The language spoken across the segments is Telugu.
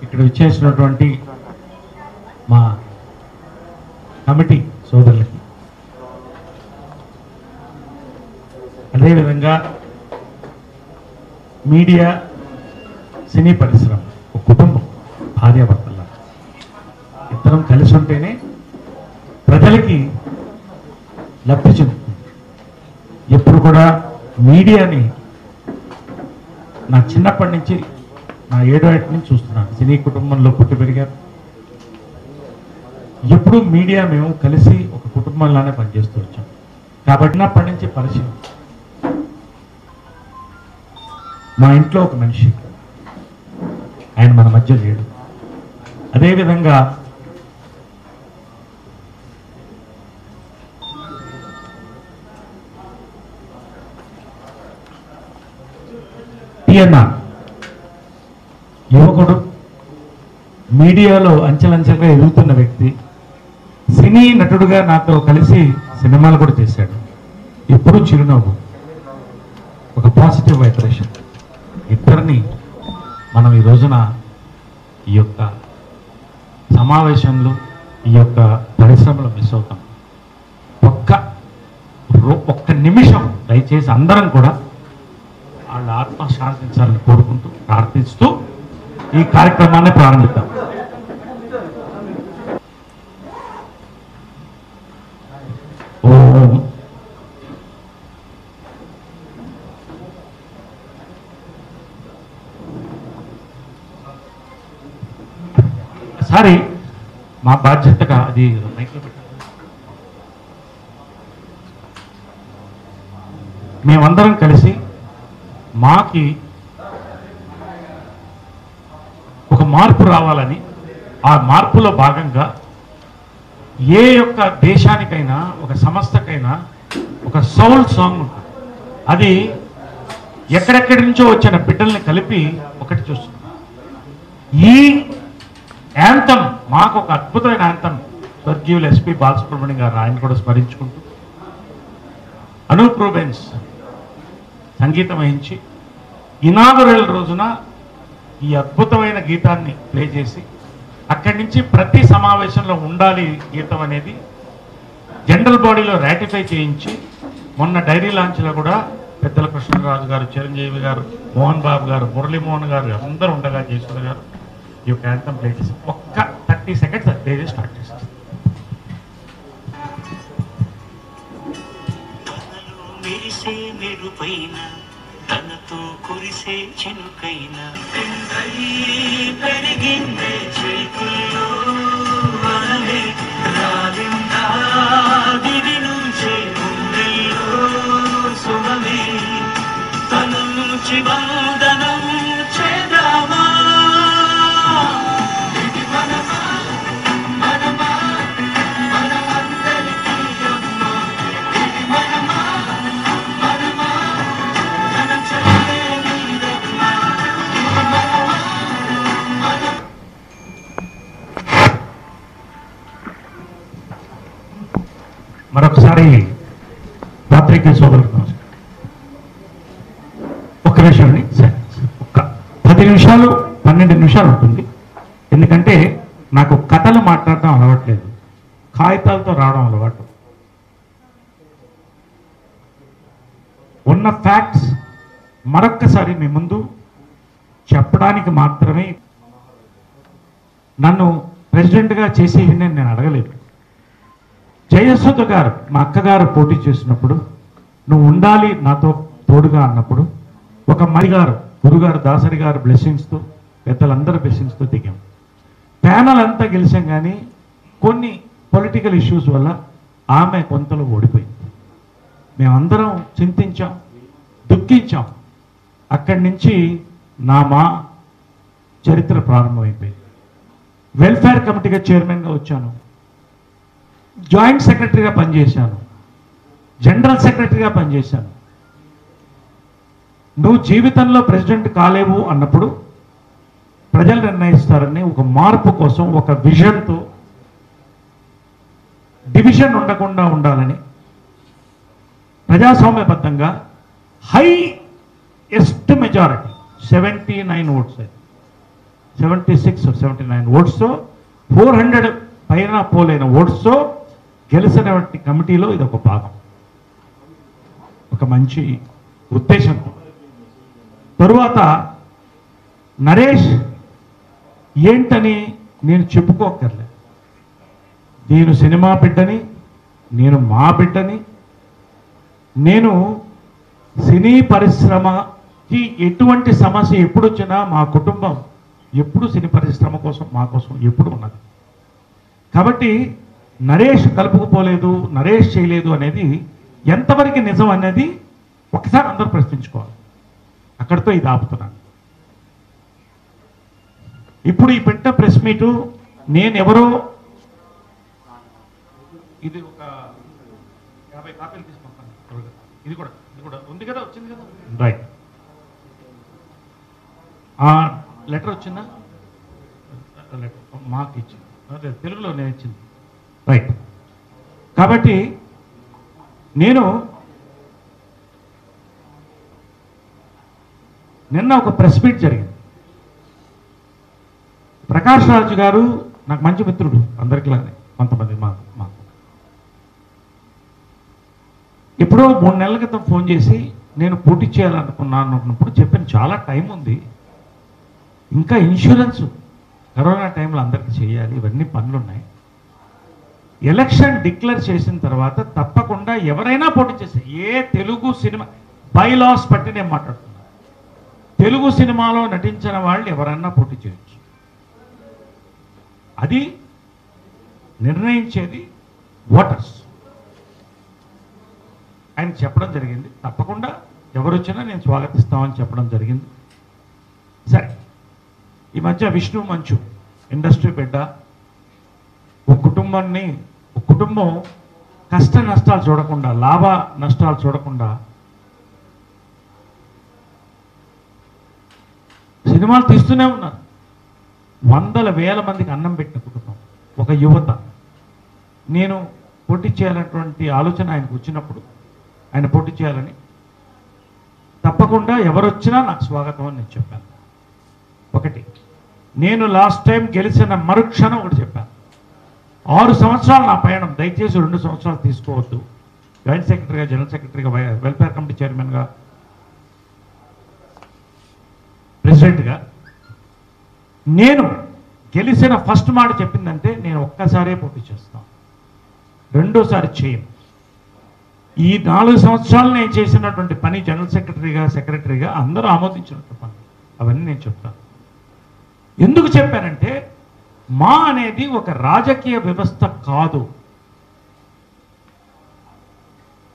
ఇక్కడ విచ్చేసినటువంటి మా కమిటీ సోదరులకి, అదేవిధంగా మీడియా సినీ పరిశ్రమ ఒక కుటుంబం, భార్యాభర్తల ఇద్దరం కలిసి ఉంటేనే ప్రజలకి లబ్ధి చెందుతుంది. ఎప్పుడు కూడా మీడియాని నా చిన్నప్పటి నుంచి, నా 7వ ఏట నుంచి చూస్తున్నాను. సినీ కుటుంబంలో పుట్టి పెరిగారు. ఎప్పుడు మీడియా మేము కలిసి ఒక కుటుంబంలానే పనిచేస్తూ వచ్చాం. కాబట్టి చిన్నప్పటి నుంచి పరిచయం. మా ఇంట్లో ఒక మనిషి, ఆయన మన మధ్య లేడు. అదేవిధంగా టిఎన్ఆర్ యువకుడు, మీడియాలో అంచెలంచెలుగా ఎదుగుతున్న వ్యక్తి, సినీ నటుడుగా నాతో కలిసి సినిమాలు కూడా చేశాడు. ఇప్పుడు చిరునవ్వు, ఒక పాజిటివ్ వైబ్రేషన్. ఇద్దరిని మనం ఈ రోజున ఈ యొక్క సమావేశంలో, ఈ యొక్క పరిశ్రమలో మిస్ అవుతాం. ఒక్క నిమిషం దయచేసి అందరం కూడా వాళ్ళ ఆత్మ శాంతించాలని కోరుకుంటూ, ప్రార్థిస్తూ ఈ కార్యక్రమాన్ని ప్రారంభిద్దాం. సారీ, మా బాధ్యతగా అది మైక్లో పెట్టాలి. మేమందరం కలిసి మాకి ఒక మార్పు రావాలని, ఆ మార్పులో భాగంగా ఏ యొక్క దేశానికైనా, ఒక సంస్థకైనా ఒక సౌల్ సాంగ్ ఉంటుంది. అది ఎక్కడెక్కడి నుంచో వచ్చిన బిడ్డల్ని కలిపి ఒకటి చూస్తుంది. ఈ యాంథమ్ మాకు ఒక అద్భుతమైన యాంథమ్. స్వర్గీయులు ఎస్పి బాలసుబ్రహ్మణ్యం గారు, ఆయన కూడా స్మరించుకుంటూ అనూప్ రూబెన్స్ సంగీతం వహించి ఇనాగరల్ రోజున ఈ అద్భుతమైన గీతాన్ని ప్లే చేసి, అక్కడి నుంచి ప్రతి సమావేశంలో ఉండాలి గీతం అనేది జనరల్ బాడీలో రాటిఫై చేయించి, మొన్న డైరీ లాంచ్లో కూడా పెద్దల కృష్ణరాజు గారు, చిరంజీవి గారు, మోహన్ బాబు గారు, మురళీమోహన్ గారు అందరూ ఉండగా జయసుధ గారు ఈ యొక్క యాంథమ్ ప్లే చేసి ఒక్క 30 సెకండ్స్ ప్లే చేసి స్టార్ట్ చేశారు. తనతో కురిసే చినుకైన పెరిగిందే చేతుల్లో వనలే రాలిందా దివి నుంచే గుండెల్లో సుమమే తన నుంచి వందనం చేద్దామా మరొకసారి పాత్రికేయ సోదరులకు నమస్కారం. ఒక్క నిమిషం అండి, ఒక్క 10 నిమిషాలు 12 నిమిషాలు ఉంటుంది. ఎందుకంటే నాకు కథలు మాట్లాడటం అలవాట్లేదు, కాగితాలతో రావడం అలవాటు. ఉన్న ఫ్యాక్ట్స్ మరొక్కసారి మీ ముందు చెప్పడానికి మాత్రమే. నన్ను ప్రెసిడెంట్గా చేసేవి నేను అడగలేదు. జయసుధ గారు, మా అక్కగారు పోటీ చేసినప్పుడు నువ్వు ఉండాలి నాతో తోడుగా అన్నప్పుడు, ఒక మరిగారు గురుగారు దాసరి గారు బ్లెస్సింగ్స్తో, పెద్దలందరూ బ్లెస్సింగ్స్తో దిగాం. ప్యానల్ అంతా గెలిచాం, కానీ కొన్ని పొలిటికల్ ఇష్యూస్ వల్ల ఆమె కొంతలో ఓడిపోయింది. మేమందరం చింతించాం, దుఃఖించాం. అక్కడి నుంచి మా చరిత్ర ప్రారంభమైపోయింది. వెల్ఫేర్ కమిటీగా చైర్మన్గా వచ్చాను, జాయింట్ సెక్రటరీగా పనిచేశాను, జనరల్ సెక్రటరీగా పనిచేశాను. నువ్వు జీవితంలో ప్రెసిడెంట్ కాలేవు అన్నప్పుడు ప్రజలు నిర్ణయిస్తారని ఒక మార్పు కోసం, ఒక విజన్తో, డివిజన్ ఉండకుండా ఉండాలని ప్రజాస్వామ్యబద్ధంగా హైయెస్ట్ మెజారిటీ 79 ఓట్స్, 76 or 79 ఓట్స్తో 400 పైన పోలైన ఓట్స్తో గెలిచినటువంటి కమిటీలో ఇది ఒక భాగం, ఒక మంచి ఉద్దేశంతో. తరువాత నరేష్ ఏంటని నేను చెప్పుకోకర్లే, నేను సినిమా బిడ్డని, నేను మా బిడ్డని, నేను సినీ పరిశ్రమకి ఎటువంటి సమస్య ఎప్పుడు వచ్చినా మా కుటుంబం ఎప్పుడు సినీ పరిశ్రమ కోసం మా కోసం ఎప్పుడు ఉన్నది. కాబట్టి నరేష్ కలుపుకుపోలేదు, నరేష్ చేయలేదు అనేది ఎంతవరకు నిజం అనేది ఒకసారి అందరూ ప్రశ్నించుకోవాలి. అక్కడితో ఇది ఆపుతున్నాను. ఇప్పుడు ఈ పెట్టిన ప్రెస్ మీటు నేను ఎవరో, ఇది ఒక 50 కాపీలు తీసుకుంటాను. ఇది కూడా ఉంది కదా, వచ్చింది కదా, రైట్. ఆ లెటర్ వచ్చిందా? లెటర్ మాకు ఇచ్చింది, అదే తెలుగులో నేను ఇచ్చింది, రైట్. కాబట్టి నేను నిన్న ఒక ప్రెస్ మీట్ జరిగింది. ప్రకాష్ రాజ్ గారు నాకు మంచి మిత్రుడు, అందరికిలానే కొంతమంది మాకు ఎప్పుడో 3 నెలల క్రితం ఫోన్ చేసి నేను పోటీ చేయాలనుకున్నాను అన్నప్పుడు చెప్పాను, చాలా టైం ఉంది, ఇంకా ఇన్సూరెన్స్ కరోనా టైంలో అందరికీ చేయాలి, ఇవన్నీ పనులు ఉన్నాయి, ఎలక్షన్ డిక్లేర్ చేసిన తర్వాత తప్పకుండా ఎవరైనా పోటీ చేస్తే, ఏ తెలుగు సినిమా బైలాస్ బట్టి నేను మాట్లాడుతున్నాను, తెలుగు సినిమాలో నటించిన వాళ్ళు ఎవరైనా పోటీ చేయొచ్చు, అది నిర్ణయించేది ఓటర్స్. ఆయన చెప్పడం జరిగింది, తప్పకుండా ఎవరు వచ్చినా నేను స్వాగతిస్తామని చెప్పడం జరిగింది. సరే, ఈ మధ్య విష్ణు మంచు ఇండస్ట్రీ బిడ్డ, ఒక కుటుంబం కష్ట నష్టాలు చూడకుండా, లాభ నష్టాలు చూడకుండా సినిమాలు తీస్తూనే ఉన్నారు. వందల వేల మందికి అన్నం పెట్టిన కుటుంబం, ఒక యువత. నేను పోటీ చేయాలన్నటువంటి ఆలోచన ఆయనకు వచ్చినప్పుడు, ఆయన పోటీ చేయాలని, తప్పకుండా ఎవరు వచ్చినా నాకు స్వాగతం అని నేను చెప్పాను. ఒకటి, నేను లాస్ట్ టైం గెలిచిన మరుక్షణం ఒకటి చెప్పాను, 6 సంవత్సరాలు నా పయనం, దయచేసి 2 సంవత్సరాలు తీసుకోవద్దు, జాయింట్ సెక్రటరీగా, జనరల్ సెక్రటరీగా, వెల్ఫేర్ కమిటీ చైర్మన్గా, ప్రెసిడెంట్గా నేను గెలిచిన ఫస్ట్ మాట చెప్పిందంటే నేను ఒక్కసారే పోటీ చేస్తాను, రెండోసారి చేయను. ఈ 4 సంవత్సరాలు నేను చేసినటువంటి పని, జనరల్ సెక్రటరీగా అందరూ ఆమోదించినట్టు పని, అవన్నీ నేను చెప్తాను. ఎందుకు చెప్పానంటే, మా అనేది ఒక రాజకీయ వ్యవస్థ కాదు.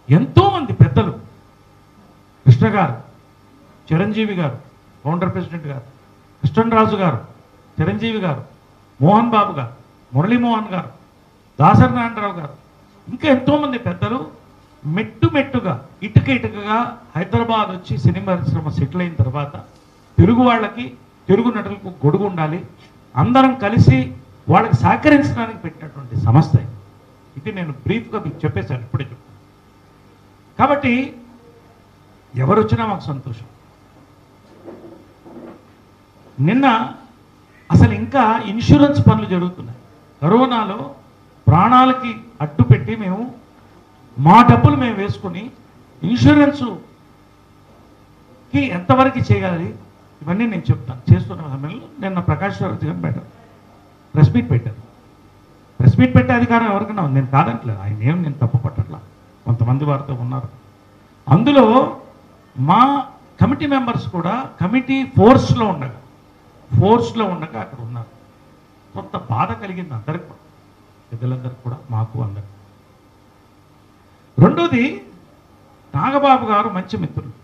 ఎంతోమంది పెద్దలు, కృష్ణ గారు, చిరంజీవి గారు, ఫౌండర్ ప్రెసిడెంట్ గారు, కృష్ణరాజు గారు, చిరంజీవి గారు, మోహన్ బాబు గారు, మురళీమోహన్ గారు, దాసరి నారాయణరావు గారు, ఇంకా ఎంతోమంది పెద్దలు మెట్టుగా ఇటుకగా హైదరాబాద్ వచ్చి సినిమా పరిశ్రమ సెటిల్ అయిన తర్వాత తెలుగు వాళ్ళకి, తెలుగు నటులకు గొడుగు ఉండాలి, అందరం కలిసి వాళ్ళకి సహకరించడానికి పెట్టినటువంటి సంస్థ ఇది. నేను బ్రీఫ్గా మీకు చెప్పేశాను, ఇప్పుడే చెప్తాను. కాబట్టి ఎవరు వచ్చినా మాకు సంతోషం. నిన్న అసలు ఇంకా ఇన్సూరెన్స్ పనులు జరుగుతున్నాయి. కరోనాలో ప్రాణాలకి అడ్డు పెట్టి మేము మా డబ్బులు మేము వేసుకుని ఇన్సూరెన్స్కి ఎంతవరకు చేయాలి ఇవన్నీ నేను చెప్తాను. చేస్తున్న సమయంలో నిన్న ప్రకాష్ రాజ్ గారు ప్రెస్ మీట్ పెట్టారు. ప్రెస్ మీట్ పెట్టే అధికారం ఎవరికైనా ఉంది, నేను కాదంటలేదు, ఆయన నేను తప్పు పట్టట్లా, కొంతమంది వారితో ఉన్నారు. అందులో మా కమిటీ మెంబర్స్ కూడా కమిటీ ఫోర్స్లో ఉండగా అక్కడ ఉన్నారు. కొంత బాధ కలిగింది అందరికి కూడా, పెద్దలందరికీ కూడా, మాకు అందరికి. రెండోది, నాగబాబు గారు మంచి మిత్రులు,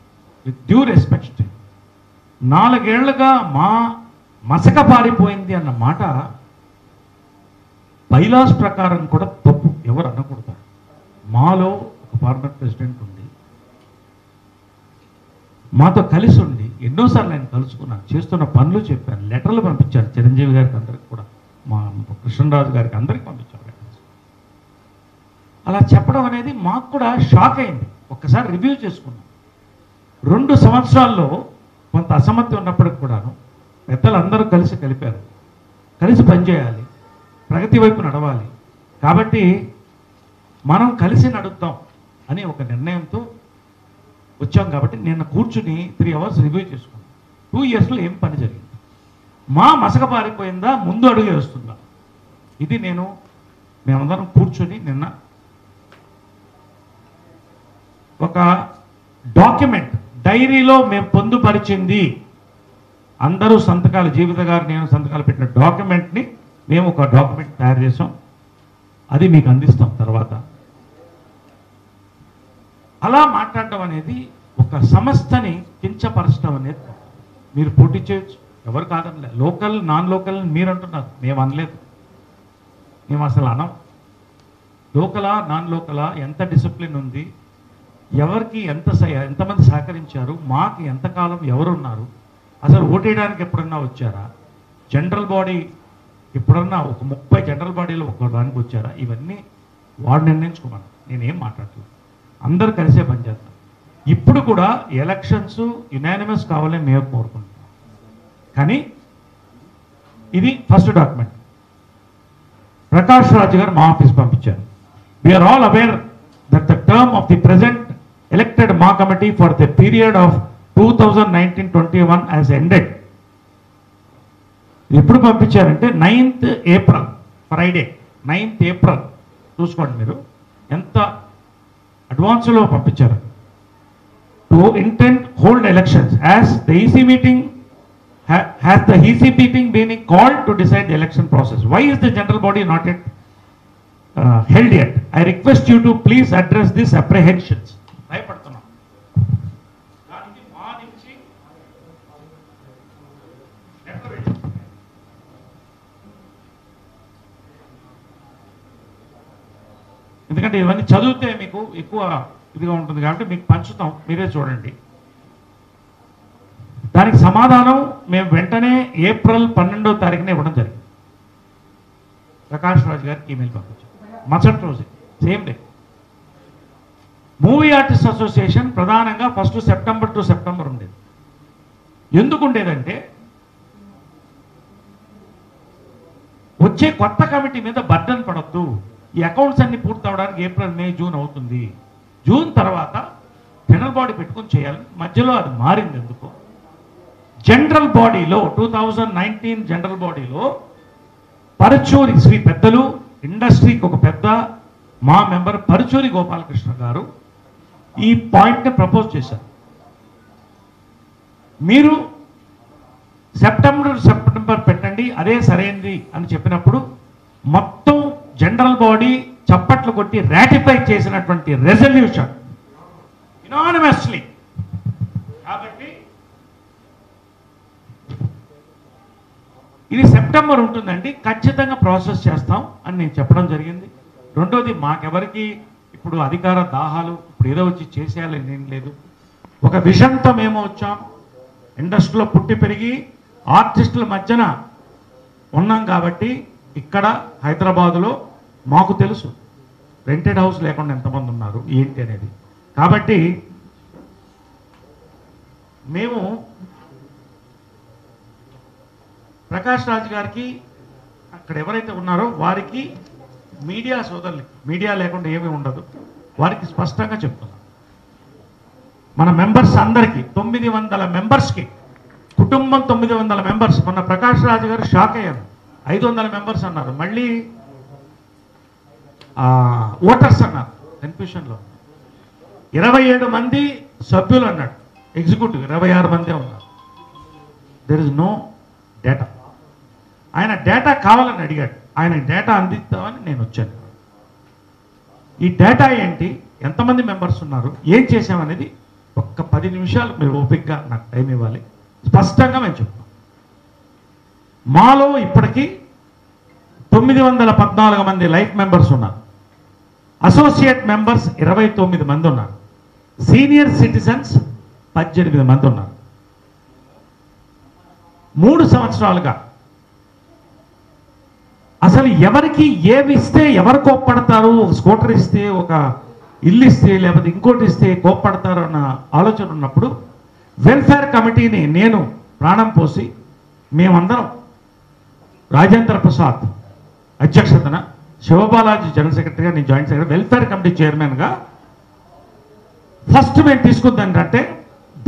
విత్ డ్యూ రెస్పెక్ట్, 4 ఏళ్లుగా మా మసక పారిపోయింది అన్న మాట బైలాస్ ప్రకారం కూడా తప్పు, ఎవరు అనకూడదు. మాలో ఒక ఫార్మర్ ప్రెసిడెంట్ ఉంది, మాతో కలిసి ఉండి ఎన్నోసార్లు నేను కలుసుకున్నాను, చేస్తున్న పనులు చెప్పాను, లెటర్లు పంపించాను చిరంజీవి గారికి, అందరికి కూడా, మా కృష్ణరాజు గారికి, అందరికి పంపించాను లెటర్స్. అలా చెప్పడం అనేది మాకు కూడా షాక్ అయింది. ఒక్కసారి రివ్యూ చేసుకున్నాం. 2 సంవత్సరాల్లో కొంత అసమ్మతి ఉన్నప్పటికి కూడాను పెద్దలు అందరూ కలిపారు, కలిసి పనిచేయాలి, ప్రగతి వైపు నడవాలి. కాబట్టి మనం కలిసి నడుద్దాం అని ఒక నిర్ణయంతో వచ్చాం. కాబట్టి నిన్న కూర్చుని 3 అవర్స్ రివ్యూ చేసుకున్నాం. 2 ఇయర్స్లో ఏం పని జరిగింది, మా మసక పారిపోయిందా, ముందు అడుగే వస్తుందా, ఇది మేమందరం కూర్చొని నిన్న ఒక డాక్యుమెంట్ డైరీలో మేము పొందుపరిచింది, అందరూ సంతకాలు, జీవిత గారు నేను సంతకాలు పెట్టిన డాక్యుమెంట్ని మేము ఒక డాక్యుమెంట్ తయారు చేసాం. అది మీకు అందిస్తాం తర్వాత. అలా మాట్లాడటం అనేది ఒక సంస్థని కించపరచడం అనేది మీరు పోటీ చేయొచ్చు, ఎవరు కాదనలే. లోకల్ నాన్ లోకల్ మీరు అంటున్నారు, మేము అనలేదు, మేము అసలు అనం. లోకలా నాన్ లోకలా, ఎంత డిసిప్లిన్ ఉంది, ఎవరికి ఎంతమంది సహకరించారు, మాకు ఎంతకాలం ఎవరున్నారు, అసలు ఓటేయడానికి ఎప్పుడన్నా వచ్చారా, జనరల్ బాడీ ఎప్పుడన్నా ఒక 30 జనరల్ బాడీలో ఒక దానికి వచ్చారా, ఇవన్నీ వాడు నిర్ణయించుకోమని నేనేం మాట్లాడలేదు. అందరూ కలిసే పనిచేస్తాం. ఇప్పుడు కూడా ఎలక్షన్స్ యునానిమస్ కావాలని మేము కోరుకుంటున్నాం. కానీ ఇది ఫస్ట్ డాక్యుమెంట్ ప్రకాష్ రాజ్ గారు మా ఆఫీస్ పంపించారు. We are all aware that the term of the present elected Ma committee for the period of 2019-21 has ended. ఎప్పుడు పంపించారంటే 9th April Friday 9th April చూసుకోండి మీరు ఎంత అడ్వాన్స్లో పంపించారు. To intent hold elections as the EC meeting has the EC meeting been called to decide the election process. Why is the general body not yet held yet? I request you to please address these apprehensions. భయపడుతున్నాం. దానికి మా నుంచి ఎందుకంటే ఇవన్నీ చదివితే మీకు ఎక్కువ ఇదిగా ఉంటుంది కాబట్టి మీకు పంచుతాం, మీరే చూడండి. దానికి సమాధానం మేము వెంటనే ఏప్రిల్ 12వ తారీఖున ఇవ్వడం జరిగింది. ప్రకాష్ రాజ్ గారికి ఈమెయిల్ పంపించాం మరుసటి రోజు same day. Movie artist association ప్రధానంగా 1 సెప్టెంబర్ టు సెప్టెంబర్ ఉండేది. ఎందుకు ఉండేదంటే వచ్చే కొత్త కమిటీ మీద బర్డన్ పడద్దు, ఈ అకౌంట్స్ అన్ని పూర్తి అవడానికి ఏప్రిల్ మే జూన్ అవుతుంది, జూన్ తర్వాత జనరల్ బాడీ పెట్టుకొని చేయాలి. మధ్యలో అది మారింది. ఎందుకు జనరల్ బాడీలో 2019 జనరల్ బాడీలో పరచూరి శ్రీ పెద్దలు ఇండస్ట్రీకి ఒక పెద్ద మా మెంబర్ పరచూరి గోపాలకృష్ణ గారు ఈ పాయింట్ని ప్రపోజ్ చేశారు. మీరు సెప్టెంబర్ పెట్టండి, అదే సరైనది అని చెప్పినప్పుడు మొత్తం జనరల్ బాడీ చప్పట్లు కొట్టి రాటిఫై చేసినటువంటి రెజల్యూషన్ యునానిమస్లీ. కాబట్టి ఇది సెప్టెంబర్ ఉంటుందండి, ఖచ్చితంగా ప్రాసెస్ చేస్తాం అని నేను చెప్పడం జరిగింది. రెండోది, మాకెవరికి ఇప్పుడు అధికార దాహాలు ఇప్పుడు ఏదో వచ్చి చేసేయాలని ఏం లేదు. ఒక విజన్తో మేము వచ్చాం. ఇండస్ట్రీలో పుట్టి పెరిగి ఆర్టిస్టుల మధ్యన ఉన్నాం కాబట్టి ఇక్కడ హైదరాబాదులో మాకు తెలుసు రెంటెడ్ హౌస్ లేకుండా ఎంతమంది ఉన్నారు ఏంటి అనేది. కాబట్టి మేము ప్రకాష్ రాజ్ గారికి అక్కడ ఎవరైతే ఉన్నారో వారికి మీడియా సోదరులకి, మీడియా లేకుండా ఏమీ ఉండదు, వారికి స్పష్టంగా చెప్తున్నాం. మన మెంబర్స్ అందరికీ 900 మెంబర్స్కి, కుటుంబం 900 మెంబర్స్. మొన్న ప్రకాష్ రాజ్ గారు షాక్ అయ్యారు, 500 మెంబర్స్ అన్నారు, మళ్ళీ ఓటర్స్ అన్నారు, కన్ఫ్యూషన్లో 27 మంది సభ్యులు అన్నాడు, ఎగ్జిక్యూటివ్ 26 మందే ఉన్నారు. There is no data. ఆయన డేటా కావాలని అడిగాడు, ఆయన డేటా అందిస్తామని నేను వచ్చాను. ఈ డేటా ఏంటి, ఎంతమంది మెంబర్స్ ఉన్నారు, ఏం చేసామనేది ఒక్క 10 నిమిషాలు మీరు ఓపికగా నాకు టైం ఇవ్వాలి, స్పష్టంగా మేము చెప్తాం. మాలో ఇప్పటికీ 914 మంది లైఫ్ మెంబర్స్ ఉన్నారు, అసోసియేట్ మెంబర్స్ 29 మంది ఉన్నారు, సీనియర్ సిటిజన్స్ 18 మంది ఉన్నారు. 3 సంవత్సరాలుగా అసలు ఎవరికి ఏమి ఇస్తే ఎవరు కోప్పడతారు, ఒక స్కూటర్ ఇస్తే, ఒక ఇల్లు ఇస్తే లేకపోతే ఇంకోటి ఇస్తే కోప్పడతారు అన్న ఆలోచన ఉన్నప్పుడు వెల్ఫేర్ కమిటీని నేను ప్రాణం పోసి మేమందరం రాజేంద్ర ప్రసాద్ అధ్యక్షతన, శివబాలాజీ జనరల్ సెక్రటరీగా, నేను జాయింట్ సెక్రటరీ, వెల్ఫేర్ కమిటీ చైర్మన్గా ఫస్ట్ మేము తీసుకుంది ఏంటంటే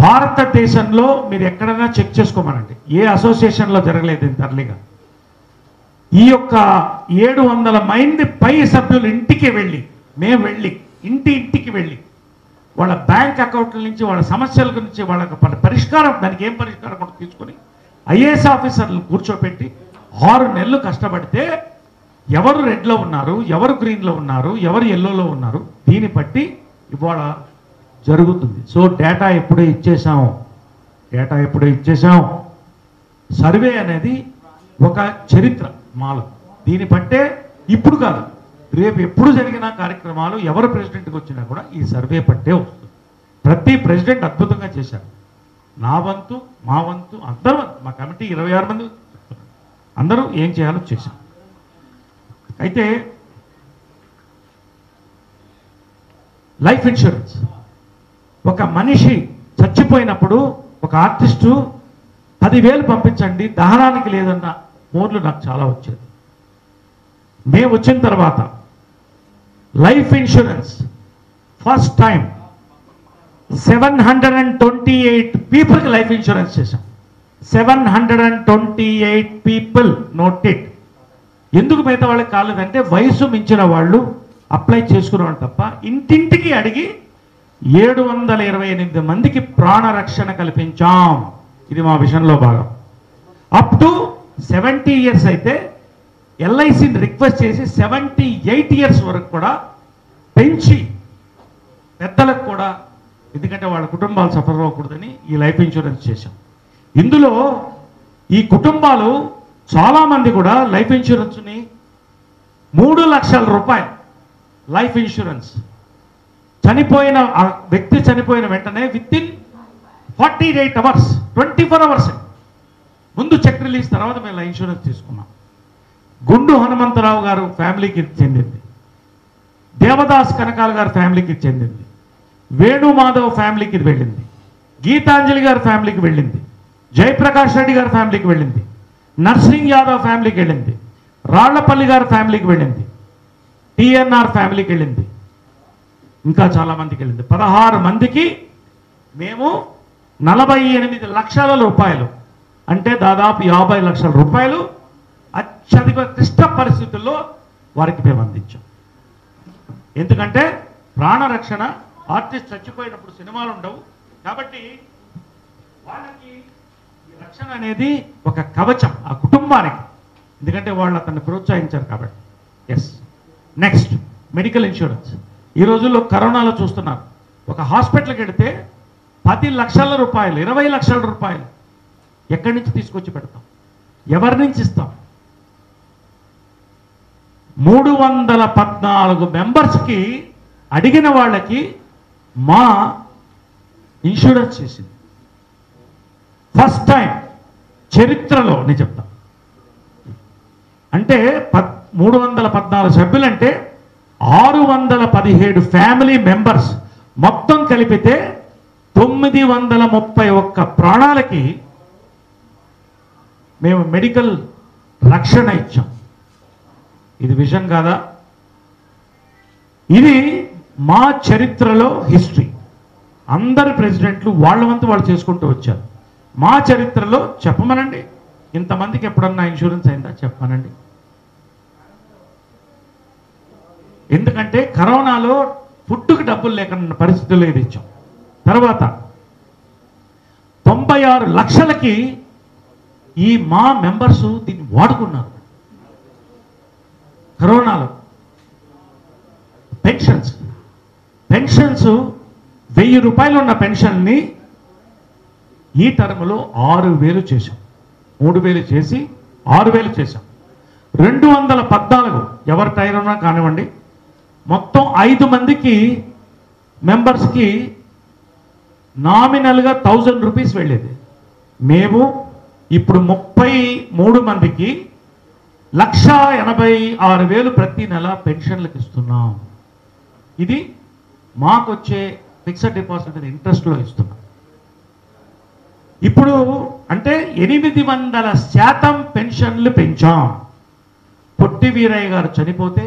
భారతదేశంలో మీరు ఎక్కడైనా చెక్ చేసుకోమనండి, ఏ అసోసియేషన్లో జరగలేదు ఇంత అర్లీగా. ఈ యొక్క 700 మంది పై సభ్యులు ఇంటికి వెళ్ళి, మేము వెళ్ళి ఇంటికి వెళ్ళి వాళ్ళ బ్యాంక్ అకౌంట్ల నుంచి, వాళ్ళ సమస్యల గురించి, వాళ్ళ పరిష్కారం, దానికి ఏం పరిష్కారం కూడా తీసుకొని ఐఏఎస్ ఆఫీసర్లు కూర్చోపెట్టి 6 నెలలు కష్టపడితే ఎవరు రెడ్లో ఉన్నారు, ఎవరు గ్రీన్లో ఉన్నారు, ఎవరు ఎల్లోలో ఉన్నారు, దీన్ని బట్టి ఇవాళ జరుగుతుంది. సో డేటా ఎప్పుడే ఇచ్చేసాం. సర్వే అనేది ఒక చరిత్ర మాలో. దీన్ని బట్టే ఇప్పుడు కాదు, రేపు ఎప్పుడు జరిగిన కార్యక్రమాలు ఎవరు ప్రెసిడెంట్కి వచ్చినా కూడా ఈ సర్వే పట్టే వస్తుంది. ప్రతి ప్రెసిడెంట్ అద్భుతంగా చేశారు. నా వంతు, మా వంతు, అందరూ, మా కమిటీ 26 మంది అందరూ ఏం చేయాలో చేశాం. అయితే లైఫ్ ఇన్సూరెన్స్, ఒక మనిషి చచ్చిపోయినప్పుడు ఒక ఆర్టిస్టు 10,000 పంపించండి దహనానికి లేదన్న ఫోన్లు నాకు చాలా వచ్చేది. మేము వచ్చిన తర్వాత లైఫ్ ఇన్సూరెన్స్ ఫస్ట్ టైం 728 పీపుల్కి లైఫ్ ఇన్సూరెన్స్ చేశాం. 728 పీపుల్ నోటెడ్. ఎందుకు మిగతా వాళ్ళకి కాలేదంటే వయసు మించిన వాళ్ళు అప్లై చేసుకునేవాళ్ళు తప్ప, ఇంటింటికి అడిగి 728 మందికి ప్రాణరక్షణ కల్పించాం. ఇది మా విషయంలో భాగం. అప్ టు 70 ఇయర్స్ అయితే ఎల్ఐసిని రిక్వెస్ట్ చేసి 78 ఇయర్స్ వరకు కూడా పెంచి పెద్దలకు కూడా, ఎందుకంటే వాళ్ళ కుటుంబాలు సఫర్ అవ్వకూడదని ఈ లైఫ్ ఇన్సూరెన్స్ చేశాం. ఇందులో ఈ కుటుంబాలు చాలామంది కూడా లైఫ్ ఇన్సూరెన్స్ని 3 లక్షల రూపాయలు లైఫ్ ఇన్సూరెన్స్ చనిపోయిన ఆ వ్యక్తి చనిపోయిన వెంటనే వితిన్ 48 అవర్స్ 24 అవర్స్ ముందు చెక్ రిలీజ్, తర్వాత మేము ఇన్సూరెన్స్ తీసుకున్నాం. గుండు హనుమంతరావు గారు ఫ్యామిలీకి చెందింది, దేవదాస్ కనకాల గారి ఫ్యామిలీకి చెందింది, వేణుమాధవ్ ఫ్యామిలీకి వెళ్ళింది, గీతాంజలి గారి ఫ్యామిలీకి వెళ్ళింది, జయప్రకాష్ రెడ్డి గారి ఫ్యామిలీకి వెళ్ళింది, నర్సింగ్ యాదవ్ ఫ్యామిలీకి వెళ్ళింది, రాళ్లపల్లి గారి ఫ్యామిలీకి వెళ్ళింది, టిఎన్ఆర్ ఫ్యామిలీకి వెళ్ళింది, ఇంకా చాలా మందికి వెళ్ళింది. 16 మందికి మేము 48 లక్షల రూపాయలు, అంటే దాదాపు 50 లక్షల రూపాయలు అత్యధిక క్లిష్ట పరిస్థితుల్లో వారికి మేము అందించాం. ఎందుకంటే ప్రాణరక్షణ, ఆర్టిస్ట్ చచ్చిపోయినప్పుడు సినిమాలు ఉండవు కాబట్టి వాళ్ళకి ఈ రక్షణ అనేది ఒక కవచం ఆ కుటుంబానికి, ఎందుకంటే వాళ్ళు అతన్ని ప్రోత్సహించారు కాబట్టి. Yes, next medical insurance. ఈ రోజుల్లో కరోనాలో చూస్తున్నారు, ఒక హాస్పిటల్కి వెళితే 10 లక్షల రూపాయలు, 20 లక్షల రూపాయలు ఎక్కడి నుంచి తీసుకొచ్చి పెడతాం, ఎవరి నుంచి ఇస్తాం? 314 మెంబర్స్కి అడిగిన వాళ్ళకి మా ఇన్సూరెన్స్ చేసింది. ఫస్ట్ టైం చరిత్రలో నేను చెప్తా. అంటే 314 సభ్యులంటే 617 ఫ్యామిలీ మెంబర్స్ మొత్తం కలిపితే 931 ప్రాణాలకి మేము మెడికల్ రక్షణ ఇచ్చాం. ఇది విజన్ కాదా? ఇది మా చరిత్రలో హిస్టరీ. అందరు ప్రెసిడెంట్లు వాళ్ళ వంతు వాళ్ళు చేసుకుంటూ వచ్చారు. మా చరిత్రలో చెప్పమనండి, ఇంతమందికి ఎప్పుడన్నా ఇన్సూరెన్స్ అయిందా చెప్పమనండి. ఎందుకంటే కరోనాలో ఫుడ్కి డబ్బులు లేకుండా పరిస్థితుల్లో ఇది ఇచ్చాం. తర్వాత 96 లక్షలకి ఈ మా మెంబర్స్ దీన్ని వాడుకున్నారు. కరోనాలో పెన్షన్స్ 1000 రూపాయలు ఉన్న పెన్షన్ని ఈ టర్మ్లో 6000 చేశాం. 3000 చేసి 6000 చేశాం. 214 ఎవరి టైరున్నా కానివ్వండి, మొత్తం 5 మందికి మెంబర్స్కి నామినల్గా 1000 రూపీస్ వెళ్ళేది. మేము ఇప్పుడు 33 మందికి 1,86,000 ప్రతి నెల పెన్షన్లకు ఇస్తున్నాం. ఇది మాకు వచ్చే ఫిక్స్డ్ డిపాజిట్ మీద ఇంట్రెస్ట్లో ఇస్తున్నాం. ఇప్పుడు అంటే 800% పెన్షన్లు పెంచాం. పొట్టి వీరయ్య గారు చనిపోతే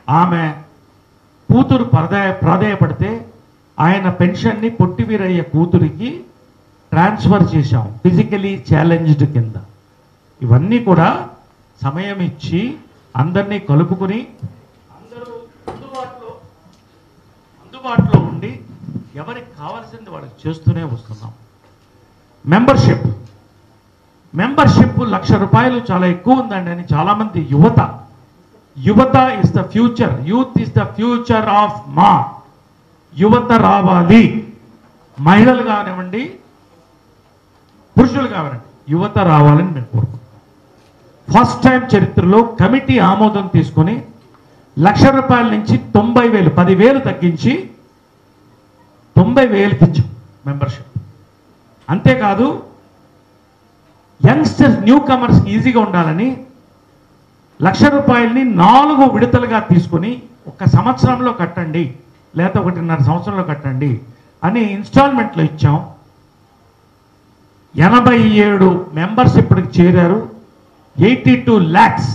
ఆమె కూతురు ప్రాధాయపడితే ఆయన పెన్షన్ని పొట్టి వీరయ్య కూతురికి ట్రాన్స్ఫర్ చేశాం ఫిజికలీ ఛాలెంజ్డ్ కింద. ఇవన్నీ కూడా సమయం ఇచ్చి అందరినీ కలుపుకుని అందరూ అందుబాటులో ఉండి ఎవరికి కావాల్సింది వాళ్ళకి చేస్తూనే వస్తున్నాం. మెంబర్షిప్ 1,00,000 రూపాయలు చాలా ఎక్కువ ఉందండి అని చాలామంది యువత is the future, youth is the future of మా యువత రావాలి. మహిళలు కానివ్వండి, పురుషులు కానివ్వండి, యువత రావాలని నేను కోరుకుంటున్నాను. ఫస్ట్ టైం చరిత్రలో కమిటీ ఆమోదం తీసుకొని 1,00,000 రూపాయల నుంచి 90,000 10,000 తగ్గించి 90,000కి ఇచ్చాం మెంబర్షిప్. అంతేకాదు యంగ్స్టర్స్ న్యూ కమర్స్కి ఈజీగా ఉండాలని 1,00,000 రూపాయలని 4 విడతలుగా తీసుకొని 1 సంవత్సరంలో కట్టండి లేదా 1.5 సంవత్సరంలో కట్టండి అని ఇన్స్టాల్మెంట్లో ఇచ్చాం. 87 మెంబర్స్ ఇప్పటికి చేరారు. 82 lakhs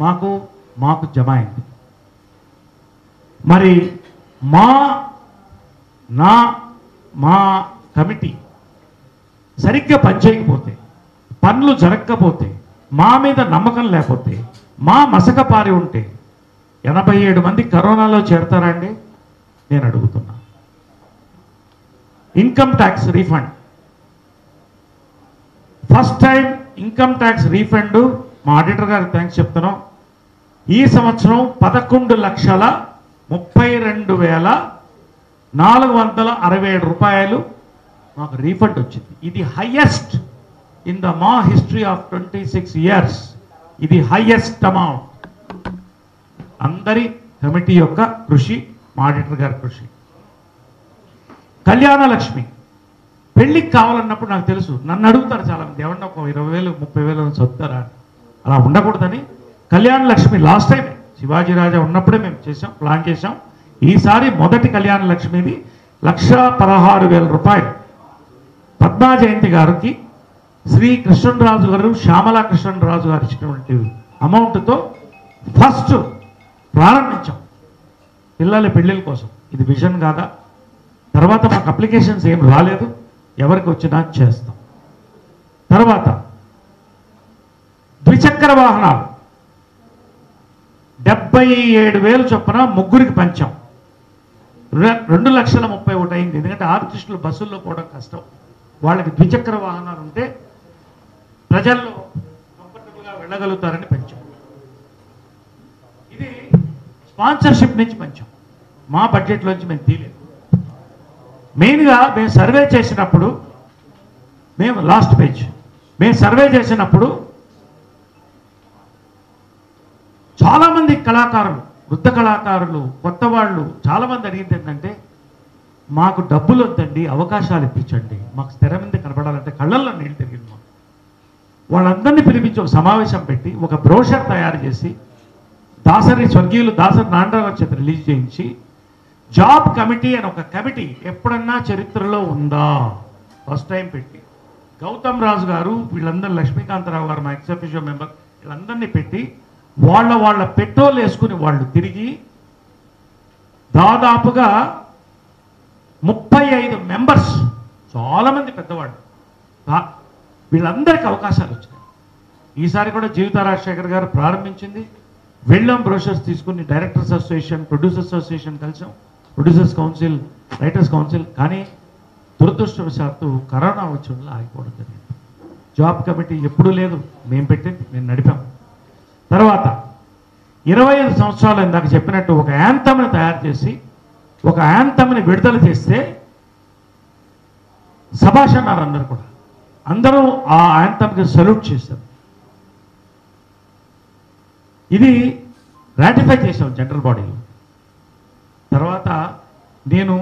మాకు జమ అయింది. మరి మా కమిటీ సరిగ్గా పనిచేయకపోతే, పనులు జరగకపోతే, మా మీద నమ్మకం లేకపోతే, మా మసకపారి ఉంటే 87 మంది కరోనాలో చేరతారా అండి? నేను అడుగుతున్నా. Income tax refund, first time income tax refund మా ఆడిటర్ గారికి థ్యాంక్స్ చెప్తున్నాం. ఈ సంవత్సరం 11,32,467 రూపాయలు మాకు రీఫండ్ వచ్చింది. ఇది హైయెస్ట్ ఇన్ ద మా హిస్టరీ ఆఫ్ 26 years. ఇది హైయెస్ట్ అమౌంట్. అందరి కమిటీ యొక్క కృషి, మా ఆడిటర్ గారి కృషి. కళ్యాణ లక్ష్మి పెళ్ళికి కావాలన్నప్పుడు నాకు తెలుసు, నన్ను అడుగుతారు చాలామంది, ఏమన్నా ఒక 20,000 30,000 చదువుతారా? అలా ఉండకూడదని కళ్యాణ లక్ష్మి లాస్ట్ టైం శివాజీ రాజా ఉన్నప్పుడే మేము ప్లాన్ చేసాం. ఈసారి మొదటి కళ్యాణ లక్ష్మిది 1,16,000 రూపాయలు పద్మా జయంతి గారికి శ్రీ కృష్ణరాజు గారు, శ్యామలా కృష్ణరాజు గారు ఇచ్చినటువంటి అమౌంట్తో ఫస్ట్ ప్రారంభించాం పిల్లల పెళ్ళిళ్ళ కోసం. ఇది విజన్ కాదా? తర్వాత మాకు అప్లికేషన్స్ ఏం రాలేదు, ఎవరికి వచ్చినా చేస్తాం. తర్వాత ద్విచక్ర వాహనాలు 77,000 చొప్పున ముగ్గురికి పంచాం. 2,31,000 అయింది. ఎందుకంటే ఆర్టిస్టులు బస్సుల్లో పోవడం కష్టం, వాళ్ళకి ద్విచక్ర వాహనాలు ఉంటే ప్రజల్లో కంఫర్టబుల్గా వెళ్ళగలుగుతారని పెంచాం. ఇది స్పాన్సర్షిప్ నుంచి పెంచాం, మా బడ్జెట్లోంచి మేము తీయలేదు. మెయిన్గా మేము సర్వే చేసినప్పుడు, లాస్ట్ పేజ్ మేము సర్వే చేసినప్పుడు చాలామంది కళాకారులు, వృద్ధ కళాకారులు, కొత్త వాళ్ళు చాలామంది అడిగింది ఏంటంటే, మాకు డబ్బులు వద్దండి, అవకాశాలు ఇప్పించండి, మాకు స్థిర మీద కనపడాలంటే కళ్ళల్లో నీళ్ళు తిరిగింది. మాకు వాళ్ళందరినీ పిలిపించి ఒక సమావేశం పెట్టి ఒక బ్రోషర్ తయారు చేసి స్వర్గీయులు దాసరి నారాయణరావు చేత రిలీజ్ చేయించి, జాబ్ కమిటీ అని ఒక కమిటీ ఎప్పుడన్నా చరిత్రలో ఉందా ఫస్ట్ టైం పెట్టి, గౌతమ్ రాజు గారు వీళ్ళందరూ, లక్ష్మీకాంతరావు గారు మా ఎక్స్-అఫీషియో మెంబర్, వీళ్ళందరినీ పెట్టి వాళ్ళ పెట్రోల్ వేసుకుని వాళ్ళు తిరిగి దాదాపుగా 35 మెంబర్స్, చాలామంది పెద్దవాళ్ళు, వీళ్ళందరికీ అవకాశాలు వచ్చినాయి. ఈసారి కూడా జీవిత రాజశేఖర్ గారు ప్రారంభించింది. వెళ్ళాం, బ్రోషర్స్ తీసుకుని డైరెక్టర్స్ అసోసియేషన్, ప్రొడ్యూసర్స్ అసోసియేషన్ కలిసాం, ప్రొడ్యూసర్స్ కౌన్సిల్, రైటర్స్ కౌన్సిల్. కానీ దురదృష్టవశాత్తు కరోనా వచ్చి ఆగిపోవడం జరిగింది. జాబ్ కమిటీ ఎప్పుడూ లేదు, మేము పెట్టింది, మేము నడిపాం. తర్వాత 25 సంవత్సరాలు ఇందాక చెప్పినట్టు ఒక యాంథమ్ని తయారు చేసి ఒక యాంథమ్ని విడుదల చేస్తే శభాష్ అన్నారు అందరూ కూడా. అందరూ ఆ యాంథమ్కి సెల్యూట్ చేశారు. ఇది రాటిఫై చేశాం జనరల్ బాడీలో. తర్వాత నేను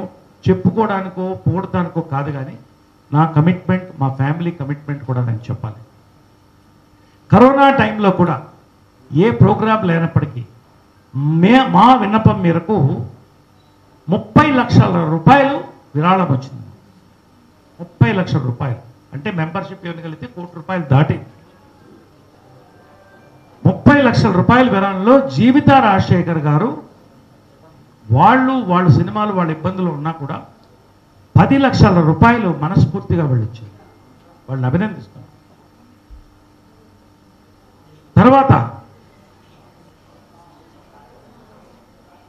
చెప్పుకోవడానికో పోవడానికో కాదు, కానీ నా కమిట్మెంట్, మా ఫ్యామిలీ కమిట్మెంట్ కూడా నేను చెప్పాలి. కరోనా టైంలో కూడా ఏ ప్రోగ్రాం లేనప్పటికీ మా విన్నపం మేరకు 30 లక్షల రూపాయలు విరాళం వచ్చింది. 30 లక్షల రూపాయలు అంటే మెంబర్షిప్ ఇవ్వగలిగితే ₹1,00,00,000 దాటి 30 లక్షల రూపాయల విరాళంలో జీవిత రాజశేఖర్ గారు వాళ్ళ సినిమాలు వాళ్ళ ఇబ్బందులు ఉన్నా కూడా 10 లక్షల రూపాయలు మనస్ఫూర్తిగా వెళ్ళొచ్చారు. వాళ్ళని అభినందిస్తున్నారు. తర్వాత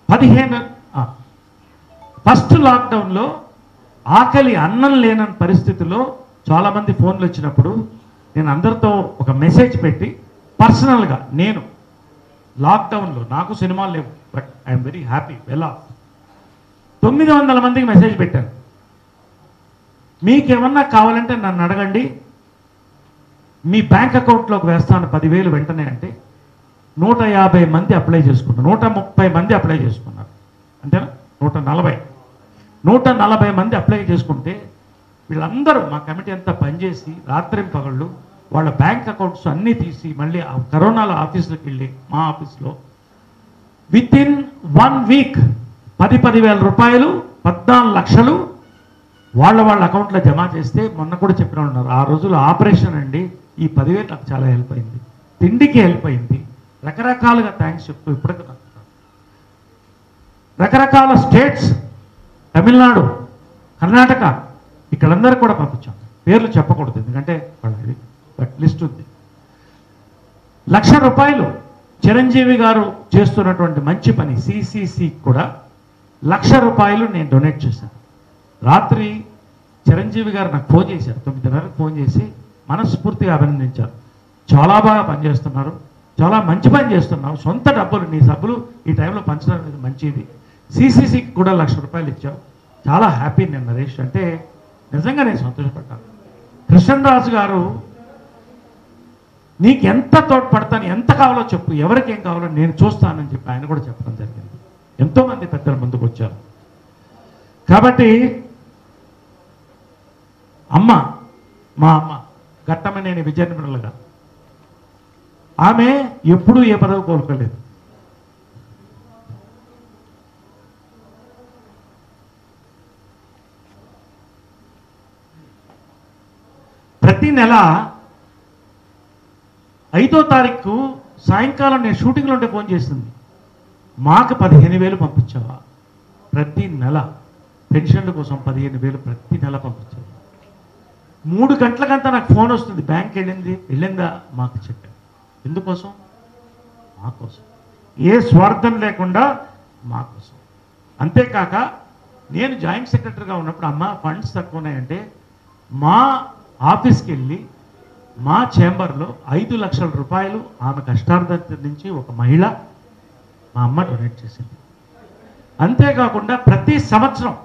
15 ఫస్ట్ లాక్డౌన్లో ఆకలి అన్నం లేనని పరిస్థితిలో చాలామంది ఫోన్లు వచ్చినప్పుడు నేను అందరితో ఒక మెసేజ్ పెట్టి పర్సనల్గా నేను లాక్డౌన్లో నాకు సినిమాలు లేవు but I'm very happy well of 900 మందికి మెసేజ్ పెట్టాను. మీకేమన్నా కావాలంటే నన్ను అడగండి, మీ బ్యాంక్ అకౌంట్లోకి వేస్తాను 10,000 వెంటనే అంటే 150 మంది అప్లై చేసుకున్నారు. 130 మంది అప్లై చేసుకున్నారు. అంతేనా? 140 మంది అప్లై చేసుకుంటే వీళ్ళందరూ మా కమిటీ అంతా పనిచేసి రాత్రి పగళ్ళు వాళ్ళ బ్యాంక్ అకౌంట్స్ అన్నీ తీసి మళ్ళీ కరోనాలో ఆఫీసులకు వెళ్ళి మా ఆఫీస్లో విత్ ఇన్ 1 వీక్ 10,000 రూపాయలు 14 లక్షలు వాళ్ళ అకౌంట్లో జమ చేస్తే మొన్న కూడా చెప్పిన ఉన్నారు. ఆ రోజుల్లో ఆపరేషన్ అండి, ఈ 10,000 నాకు చాలా హెల్ప్ అయింది, తిండికి హెల్ప్ అయింది, రకరకాలుగా థ్యాంక్స్ చెప్తూ ఇప్పటికీ రకరకాల స్టేట్స్ తమిళనాడు, కర్ణాటక ఇక్కడందరూ కూడా పంపించాం. పేర్లు చెప్పకూడదు ఎందుకంటే వాళ్ళది బట్ లిస్ట్ ఉంది. ₹1,00,000 చిరంజీవి గారు చేస్తున్నటువంటి మంచి పని సిసిసి కూడా ₹1,00,000 నేను డొనేట్ చేశాను. రాత్రి చిరంజీవి గారు నాకు ఫోన్ చేశారు, 9:30కి ఫోన్ చేసి మనస్ఫూర్తిగా అభినందించారు. చాలా బాగా పనిచేస్తున్నారు, చాలా మంచి పని చేస్తున్నావు, సొంత డబ్బులు నీ సబ్బులు ఈ టైంలో పంచడం అనేది మంచిది, సిసిసికి కూడా ₹1,00,000 ఇచ్చావు, చాలా హ్యాపీ నేను నరేష్ అంటే నిజంగా నేను సంతోషపడ్డాను. కృష్ణరాజు గారు నీకు ఎంత తోడ్పడతాను, ఎంత కావాలో చెప్పు, ఎవరికి ఏం కావాలో నేను చూస్తానని చెప్పి ఆయన కూడా చెప్పడం జరిగింది. ఎంతోమంది పెద్దలు ముందుకు వచ్చారు. కాబట్టి మా అమ్మ ఘట్టమనేని విజయనిర్మల గారు ఆమె ఎప్పుడూ ఏ పదవి కోరుకోలేదు. ప్రతి నెల 5వ తారీఖు సాయంకాలం నేను షూటింగ్లో ఉంటే ఫోన్ చేసింది, మాకు 15,000 పంపించావా? ప్రతి నెల పెన్షన్ల కోసం 15,000 ప్రతి నెల పంపించావు. 3 గంటలకంతా నాకు ఫోన్ వస్తుంది, బ్యాంక్ వెళ్ళిందా మాకు చెప్పాను. ఎందుకోసం? మా కోసం, ఏ స్వార్థం లేకుండా మా కోసం. అంతేకాక నేను జాయింట్ సెక్రటరీగా ఉన్నప్పుడు అమ్మ ఫండ్స్ తక్కువ ఉన్నాయంటే మా ఆఫీస్కి వెళ్ళి మా చేంబర్లో 5 లక్షల రూపాయలు ఆమె కష్టార్థం నుంచి ఒక మహిళ మా అమ్మ డొనేట్ చేసింది. అంతేకాకుండా ప్రతి సంవత్సరం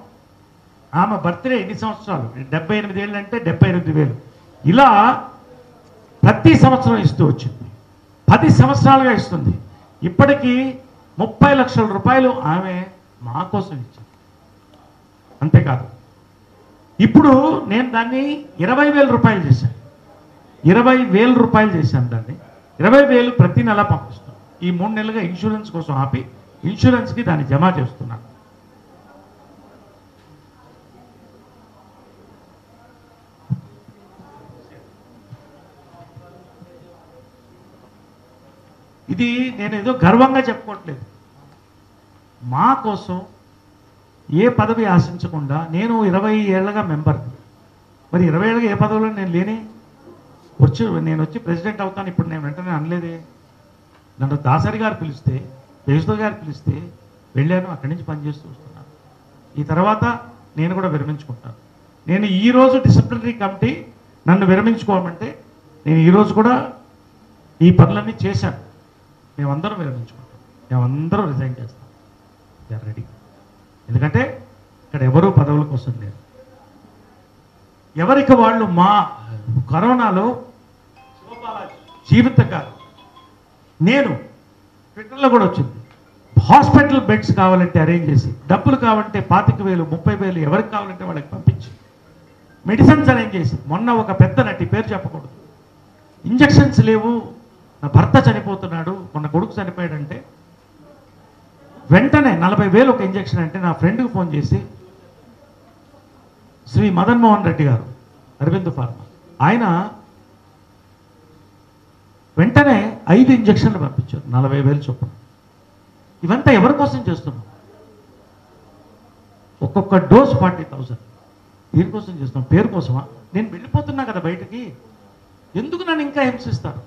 ఆమె బర్త్డే ఎన్ని సంవత్సరాలు, 78 ఏళ్ళు అంటే 78,000 ఇలా ప్రతి సంవత్సరం ఇస్తూ వచ్చింది. 10 సంవత్సరాలుగా ఇస్తుంది. ఇప్పటికీ 30 లక్షల రూపాయలు ఆమె మా కోసం ఇచ్చింది. అంతేకాదు ఇప్పుడు నేను దాన్ని 20,000 రూపాయలు చేశాను. 20,000 రూపాయలు చేశాను దాన్ని. 20,000 ప్రతి నెల పంపిస్తున్నాను. ఈ 3 నెలలుగా ఇన్సూరెన్స్ కోసం ఆపి ఇన్సూరెన్స్కి దాన్ని జమ చేస్తున్నాను. ఇది నేను ఏదో గర్వంగా చెప్పుకోవట్లేదు. మా కోసం ఏ పదవి ఆశించకుండా నేను 20 ఏళ్ళగా మెంబర్. మరి 20 ఏళ్ళగా ఏ పదవిలో నేను లేని నేను వచ్చి ప్రెసిడెంట్ అవుతాను ఇప్పుడు నేను వెంటనే అనలేదే. నన్ను దాసరి గారు పిలిస్తే, జయసుధ గారు పిలిస్తే వెళ్ళాను, అక్కడి నుంచి పనిచేస్తూ వస్తున్నాను. ఈ తర్వాత నేను కూడా విరమించుకుంటాను. నేను ఈరోజు డిసిప్లినరీ కమిటీ నన్ను విరమించుకోమంటే నేను ఈరోజు కూడా ఈ పనులన్నీ చేశాను. మేమందరం విరమించుకుంటాం, మేమందరం రిజైన్ చేస్తాం. They are ready. ఎందుకంటే ఇక్కడ ఎవరూ పదవుల కోసం లేరు. ఎవరికి వాళ్ళు మా కరోనాలో జీవిత కాదు, నేను ట్విట్టర్లో కూడా వచ్చింది, హాస్పిటల్ బెడ్స్ కావాలంటే అరేంజ్ చేసి, డబ్బులు కావాలంటే 25,000 30,000 ఎవరికి కావాలంటే వాళ్ళకి పంపించి మెడిసిన్స్ అరేంజ్ చేసి, మొన్న ఒక పెద్ద నటి పేరు చెప్పకూడదు, ఇంజక్షన్స్ లేవు, నా భర్త చనిపోతున్నాడు, మొన్న కొడుకు చనిపోయాడంటే వెంటనే 40,000 ఒక ఇంజెక్షన్ అంటే నా ఫ్రెండ్కి ఫోన్ చేసి శ్రీ మదన్ మోహన్ రెడ్డి గారు అరవింద్ ఫార్మా ఆయన వెంటనే 5 ఇంజక్షన్లు పంపించారు 40,000 చొప్పున. ఇవంతా ఎవరి కోసం చేస్తున్నాం? ఒక్కొక్క డోస్ 40,000 దీనికోసం చేస్తున్నాం, పేరు కోసమా? నేను వెళ్ళిపోతున్నా కదా బయటికి, ఎందుకు నన్ను ఇంకా హింసిస్తారు?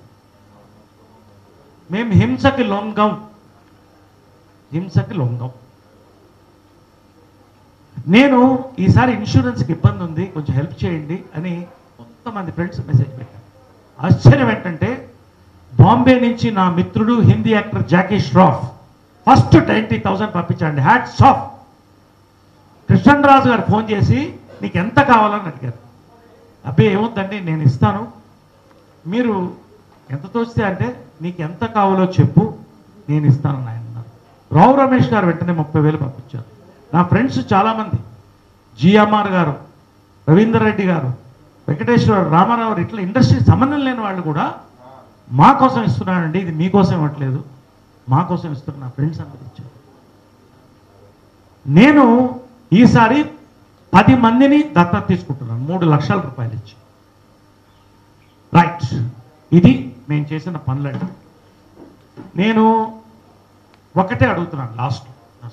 మేము హింసకి లొంగం. నేను ఈసారి ఇన్సూరెన్స్కి ఇబ్బంది ఉంది, కొంచెం హెల్ప్ చేయండి అని కొంతమంది ఫ్రెండ్స్ మెసేజ్ పెట్టారు. ఆశ్చర్యం ఏంటంటే బాంబే నుంచి నా మిత్రుడు హిందీ యాక్టర్ జాకీ ష్రాఫ్ ఫస్ట్ 20,000 పంపించండి. Hats off. కృష్ణన్ రాజు గారు ఫోన్ చేసి నీకు ఎంత కావాలని అడిగారు. అబ్బాయి ఏమవుతుందండి నేను ఇస్తాను, మీరు ఎంత తోస్తే అంటే నీకు ఎంత కావాలో చెప్పు నేను ఇస్తాను ఆయన అన్నారు. రావు రమేష్ గారు వెంటనే 30,000 పంపించారు. నా ఫ్రెండ్స్ చాలామంది జిఎంఆర్ గారు, రవీందర్ రెడ్డి గారు, వెంకటేశ్వర రామారావు ఇట్లా ఇండస్ట్రీ సంబంధం లేని వాళ్ళు కూడా మా కోసం ఇస్తున్నానండి, ఇది మీకోసం ఇవ్వట్లేదు మా కోసం ఇస్తున్నారు. నా ఫ్రెండ్స్ అందరూ ఇచ్చారు. నేను ఈసారి 10 మందిని దత్తత తీసుకుంటున్నాను 3 లక్షల రూపాయలు ఇచ్చి. రైట్, ఇది నేను చేసిన పనులండి. నేను ఒకటే అడుగుతున్నాను లాస్ట్ నా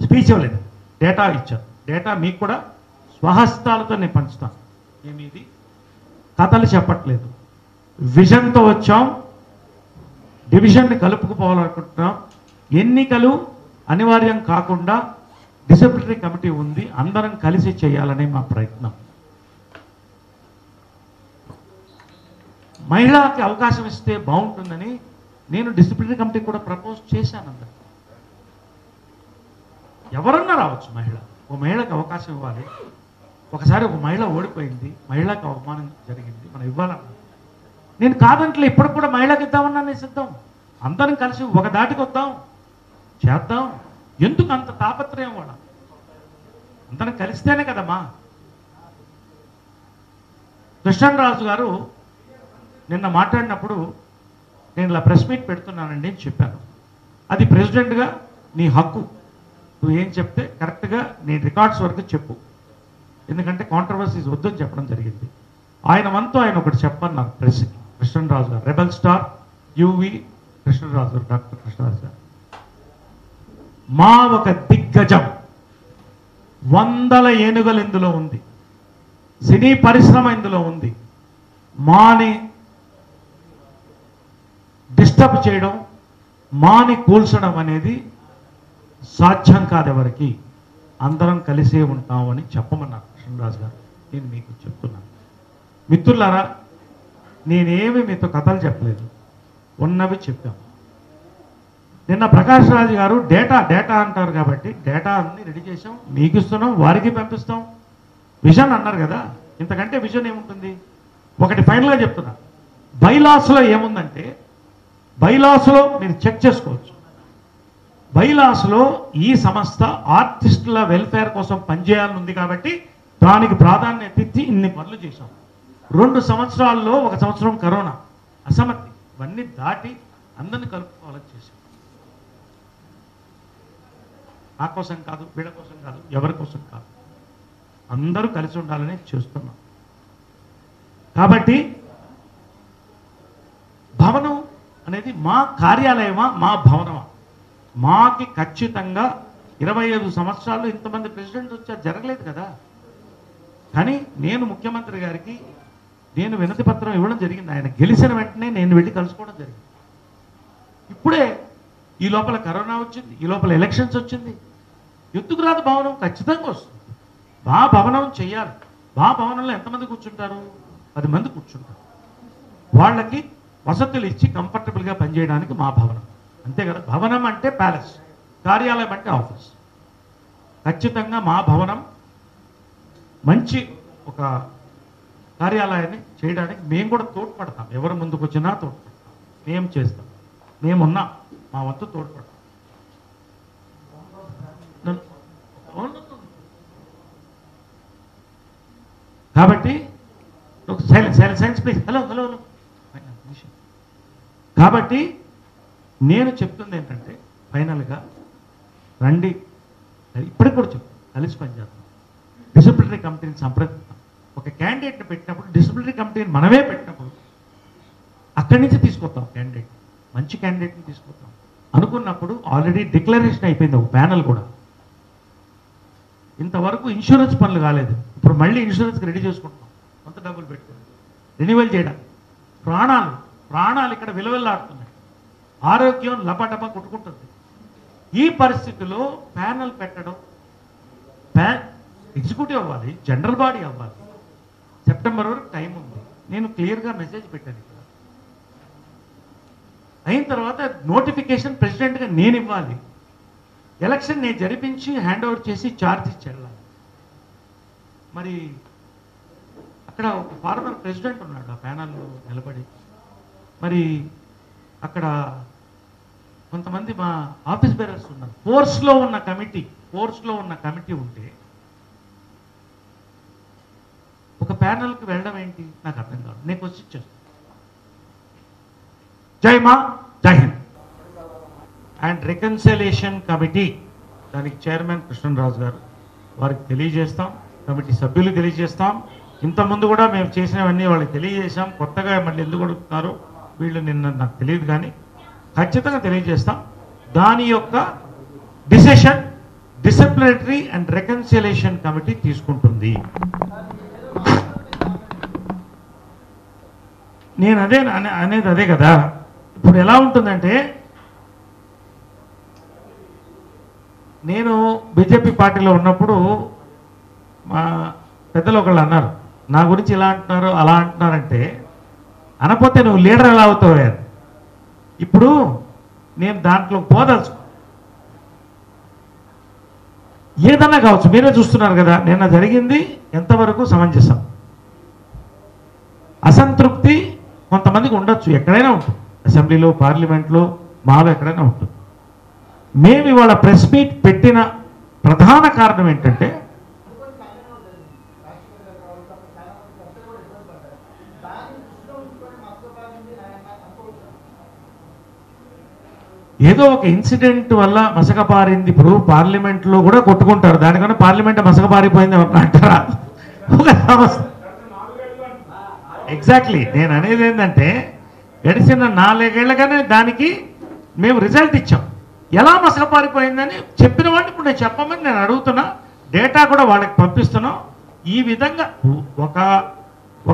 స్పీచ్ ఇవ్వలేదు, డేటా ఇచ్చాను. డేటా మీకు కూడా స్వహస్తాలతో నేను పంచుతాను. మేము ఇది కథలు చెప్పట్లేదు, విజన్తో వచ్చాం, డివిజన్ని కలుపుకుపోవాలనుకుంటున్నాం. ఎన్నికలు అనివార్యం కాకుండా డిసిప్లినరీ కమిటీ ఉంది, అందరం కలిసి చేయాలనే మా ప్రయత్నం. మహిళకి అవకాశం ఇస్తే బాగుంటుందని నేను డిసిప్లినరీ కమిటీ కూడా ప్రపోజ్ చేశాను. అందరు ఎవరన్నా రావచ్చు, ఒక మహిళకు అవకాశం ఇవ్వాలి. ఒకసారి ఒక మహిళ ఓడిపోయింది, మహిళకు అవమానం జరిగింది, మనం ఇవ్వాలన్నా నేను కాదంటే ఇప్పటికి కూడా మహిళకి ఇద్దామన్నా నేను సిద్ధం. అందరం కలిసి ఒక దాటికి వద్దాం, చేద్దాం. ఎందుకు అంత తాపత్రయం? వాళ్ళ అందరం కలిస్తేనే కదమ్మా. కృష్ణన్ రాజు గారు నిన్న మాట్లాడినప్పుడు నేను ఇలా ప్రెస్ మీట్ పెడుతున్నానండి అని చెప్పాను. అది ప్రెసిడెంట్గా నీ హక్కు, నువ్వు ఏం చెప్తే కరెక్ట్గా నీ రికార్డ్స్ వరకు చెప్పు, ఎందుకంటే కాంట్రవర్సీస్ వద్దని చెప్పడం జరిగింది. ఆయన వంతు ఆయన ఒకటి చెప్పన్నారు ప్రెస్కి. కృష్ణన్ రాజు గారు, రెబల్ స్టార్ యువి కృష్ణరాజు గారు, డాక్టర్ కృష్ణరాజు గారు, మా ఒక దిగ్గజం, 100 ఏనుగలు ఇందులో ఉంది, సినీ పరిశ్రమ ఇందులో ఉంది. మాని డిస్టర్బ్ చేయడం, మాని కూల్చడం అనేది సాధ్యం కాదు ఎవరికి. అందరం కలిసే ఉంటామని చెప్పమన్నారు కృష్ణరాజు గారు. నేను మీకు చెప్తున్నాను మిత్రులారా, నేనేమి మీతో కథలు చెప్పలేదు, ఉన్నవి చెప్పాము. నిన్న ప్రకాష్ రాజు గారు డేటా అంటారు కాబట్టి డేటా అన్ని రెడీ చేసాం, మీకు ఇస్తున్నాం, వారికి పంపిస్తాం. విజన్ అన్నారు కదా, ఇంతకంటే విజన్ ఏముంటుంది? ఒకటి ఫైనల్గా చెప్తున్నా, బైలాస్లో ఏముందంటే, బైలాస్లో మీరు చెక్ చేసుకోవచ్చు. బైలాస్లో ఈ సంస్థ ఆర్టిస్టుల వెల్ఫేర్ కోసం పనిచేయాలని ఉంది కాబట్టి దానికి ప్రాధాన్యత ఇచ్చి ఇన్ని పనులు చేశాం. 2 సంవత్సరాల్లో 1 సంవత్సరం కరోనా అసమర్థి, ఇవన్నీ దాటి అందరిని కలుపుకోవాలని చేశాం. నా కోసం కాదు, వీళ్ళ కోసం కాదు, ఎవరి కోసం కాదు, అందరూ కలిసి ఉండాలని చేస్తున్నాం. కాబట్టి భవనం అనేది మా కార్యాలయమా, మా భవనమా? మాకి ఖచ్చితంగా 25 సంవత్సరాలు ఇంతమంది ప్రెసిడెంట్ వచ్చారు, జరగలేదు కదా. కానీ నేను ముఖ్యమంత్రి గారికి నేను వినతి పత్రం ఇవ్వడం జరిగింది. ఆయన గెలిచిన వెంటనే నేను వెళ్ళి కలుసుకోవడం జరిగింది. ఇప్పుడే ఈ లోపల కరోనా వచ్చింది, ఈ లోపల ఎలక్షన్స్ వచ్చింది. ఎందుకు రాదు భవనం? ఖచ్చితంగా వస్తుంది. మా భవనం చెయ్యాలి. మా భవనంలో ఎంతమంది కూర్చుంటారు? 10 మంది కూర్చుంటారు. వాళ్ళకి వసతులు ఇచ్చి కంఫర్టబుల్గా పనిచేయడానికి మా భవనం, అంతే కదా. భవనం అంటే ప్యాలెస్, కార్యాలయం అంటే ఆఫీస్. ఖచ్చితంగా మా భవనం మంచి ఒక కార్యాలయాన్ని చేయడానికి మేము కూడా తోడ్పడతాం. ఎవరు ముందుకు వచ్చినా తోడ్పడతాం, మేము చేస్తాం, మేమున్నా మా వంతు తోడ్పడతాం. కాబట్టి silence please. Hello hello hello. కాబట్టి నేను చెప్తుంది ఏంటంటే, ఫైనల్గా రండి, ఇప్పటికి కూడా చెప్పు, కలిసి పనిచేస్తాం, డిసిప్లినరీ కమిటీని సంప్రదిస్తాం. ఒక క్యాండిడేట్ని పెట్టినప్పుడు డిసిప్లినరీ కమిటీని మనమే పెట్టినప్పుడు అక్కడి నుంచి తీసుకొస్తాం క్యాండిడేట్, మంచి క్యాండిడేట్ని తీసుకొస్తాం అనుకున్నప్పుడు ఆల్రెడీ డిక్లరేషన్ అయిపోయింది ఒక ప్యానల్ కూడా. ఇంతవరకు ఇన్సూరెన్స్ పనులు కాలేదు, ఇప్పుడు మళ్ళీ ఇన్సూరెన్స్కి రెడీ చేసుకుంటున్నాం, కొంత డబ్బులు పెట్టుకుని రెన్యువల్ చేయడానికి. ప్రాణాలు ఇక్కడ విలువెల్లాడుతున్నాయి, ఆరోగ్యం లపటప కొట్టుకుంటుంది. ఈ పరిస్థితిలో ప్యానల్ పెట్టడం, ఎగ్జిక్యూటివ్ అవ్వాలి, జనరల్ బాడీ అవ్వాలి, సెప్టెంబర్ వరకు టైం ఉంది. నేను క్లియర్గా మెసేజ్ పెట్టాను ఇక్కడ. అయిన తర్వాత నోటిఫికేషన్ ప్రెసిడెంట్గా నేను ఇవ్వాలి, ఎలక్షన్ నేను జరిపించి హ్యాండ్ ఓవర్ చేసి ఛార్జ్ ఇచ్చి వెళ్ళాలి. మరి అక్కడ ఒక ఫార్మర్ ప్రెసిడెంట్ ఉన్నాడు ఆ ప్యానల్లో నిలబడి. మరి అక్కడ కొంతమంది మా ఆఫీస్ బేరర్స్ ఉన్నారు. ఫోర్స్లో ఉన్న కమిటీ ఉంటే ఒక ప్యానల్కి వెళ్ళడం ఏంటి నాకు అర్థం కాదు. నేను క్వశ్చన్ చేస్తాను. జై హింద్. అండ్ రికన్సిలేషన్ కమిటీ, దానికి చైర్మన్ కృష్ణరాజు గారు, వారికి తెలియజేస్తాం, కమిటీ సభ్యులు తెలియజేస్తాం. ఇంతకుముందు కూడా మేము చేసినవన్నీ వాళ్ళకి తెలియజేసాం. కొత్తగా మళ్ళీ ఎందుకు అడుగుతున్నారు వీళ్ళు నిన్న నాకు తెలియదు, కానీ ఖచ్చితంగా తెలియజేస్తాం. దాని యొక్క decision disciplinary and reconciliation committee తీసుకుంటుంది. నేను అనేది అదే కదా. ఇప్పుడు ఎలా ఉంటుందంటే, నేను బీజేపీ పార్టీలో ఉన్నప్పుడు మా పెద్దలు ఒకళ్ళు అన్నారు, నా గురించి ఇలా అంటున్నారు అలా అంటున్నారంటే, అనపోతే నువ్వు లీడర్ ఎలా అవుతావు. ఇప్పుడు నేను దాంట్లో పోదలుచు, ఏదన్నా కావచ్చు, మీరే చూస్తున్నారు కదా నిన్న జరిగింది ఎంతవరకు సమంజసం. అసంతృప్తి కొంతమందికి ఉండొచ్చు, ఎక్కడైనా ఉంటుంది, అసెంబ్లీలో, పార్లమెంట్లో, మాలో ఎక్కడైనా ఉంటుంది. మేము ఇవాళ ప్రెస్ మీట్ పెట్టిన ప్రధాన కారణం ఏంటంటే, ఏదో ఒక ఇన్సిడెంట్ వల్ల మసకపారింది. ఇప్పుడు పార్లమెంట్లో కూడా కొట్టుకుంటారు, దానికన్నా పార్లమెంట్ మసకపారిపోయింది ఎవరన్నా అంటారా? ఒక సమస్య. ఎగ్జాక్ట్లీ నేను అనేది ఏంటంటే, గడిచిన 4 ఏళ్లగానే దానికి మేము రిజల్ట్ ఇచ్చాం. ఎలా మసకపారిపోయిందని చెప్పిన వాడిని ఇప్పుడు నేను చెప్పమని నేను అడుగుతున్నా, డేటా కూడా వాళ్ళకి పంపిస్తున్నాం. ఈ విధంగా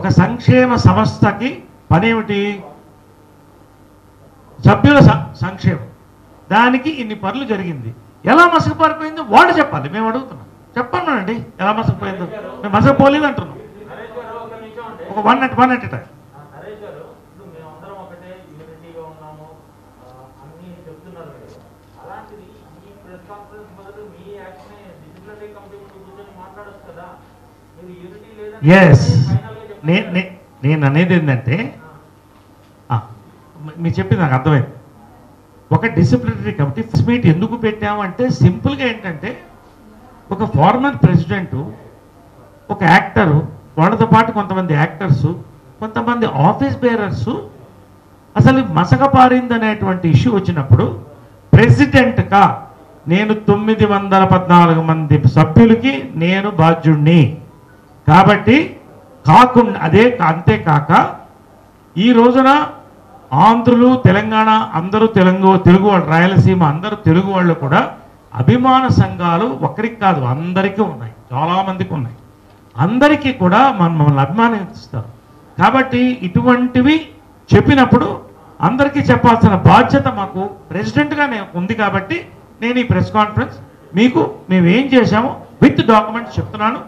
ఒక సంక్షేమ సంస్థకి పనేమిటి? సభ్యుల సంక్షేమం. దానికి ఇన్ని పనులు జరిగింది, ఎలా మసకపారిపోయిందో వాళ్ళు చెప్పాలి. మేము అడుగుతున్నాం, చెప్పన్నానండి ఎలా మసకపోయిందో. మేము మసకపోలేదు అంటున్నాం. ఒక వన్ అట్ టైం. ఎస్, నేను అనేది ఏంటంటే, మీరు చెప్పింది నాకు అర్థమైంది. ఒక డిసిప్లినరీ కమిటీ మీట్ ఎందుకు పెట్టామంటే, సింపుల్గా ఏంటంటే, ఒక ఫార్మర్ ప్రెసిడెంటు, ఒక యాక్టరు, వాళ్ళతో పాటు కొంతమంది యాక్టర్సు, కొంతమంది ఆఫీస్ బేరర్సు, అసలు మసకపారింది అనేటువంటి ఇష్యూ వచ్చినప్పుడు ప్రెసిడెంట్గా నేను 914 మంది సభ్యులకి నేను బాధ్యుణ్ణి. కాబట్టి అంతేకాక ఈ రోజున ఆంధ్రులు, తెలంగాణ అందరూ తెలుగు వాళ్ళు, రాయలసీమ అందరూ తెలుగు వాళ్ళు కూడా అభిమాన సంఘాలు ఒకరికి కాదు అందరికీ ఉన్నాయి, చాలామందికి ఉన్నాయి. అందరికీ కూడా మమ్మల్ని అభిమానిస్తారు. కాబట్టి ఇటువంటివి చెప్పినప్పుడు అందరికీ చెప్పాల్సిన బాధ్యత మాకు ప్రెసిడెంట్గా ఉంది. కాబట్టి నేను ఈ ప్రెస్ కాన్ఫరెన్స్ మేము ఏం చేశామో విత్ డాక్యుమెంట్స్ చెప్తున్నాను.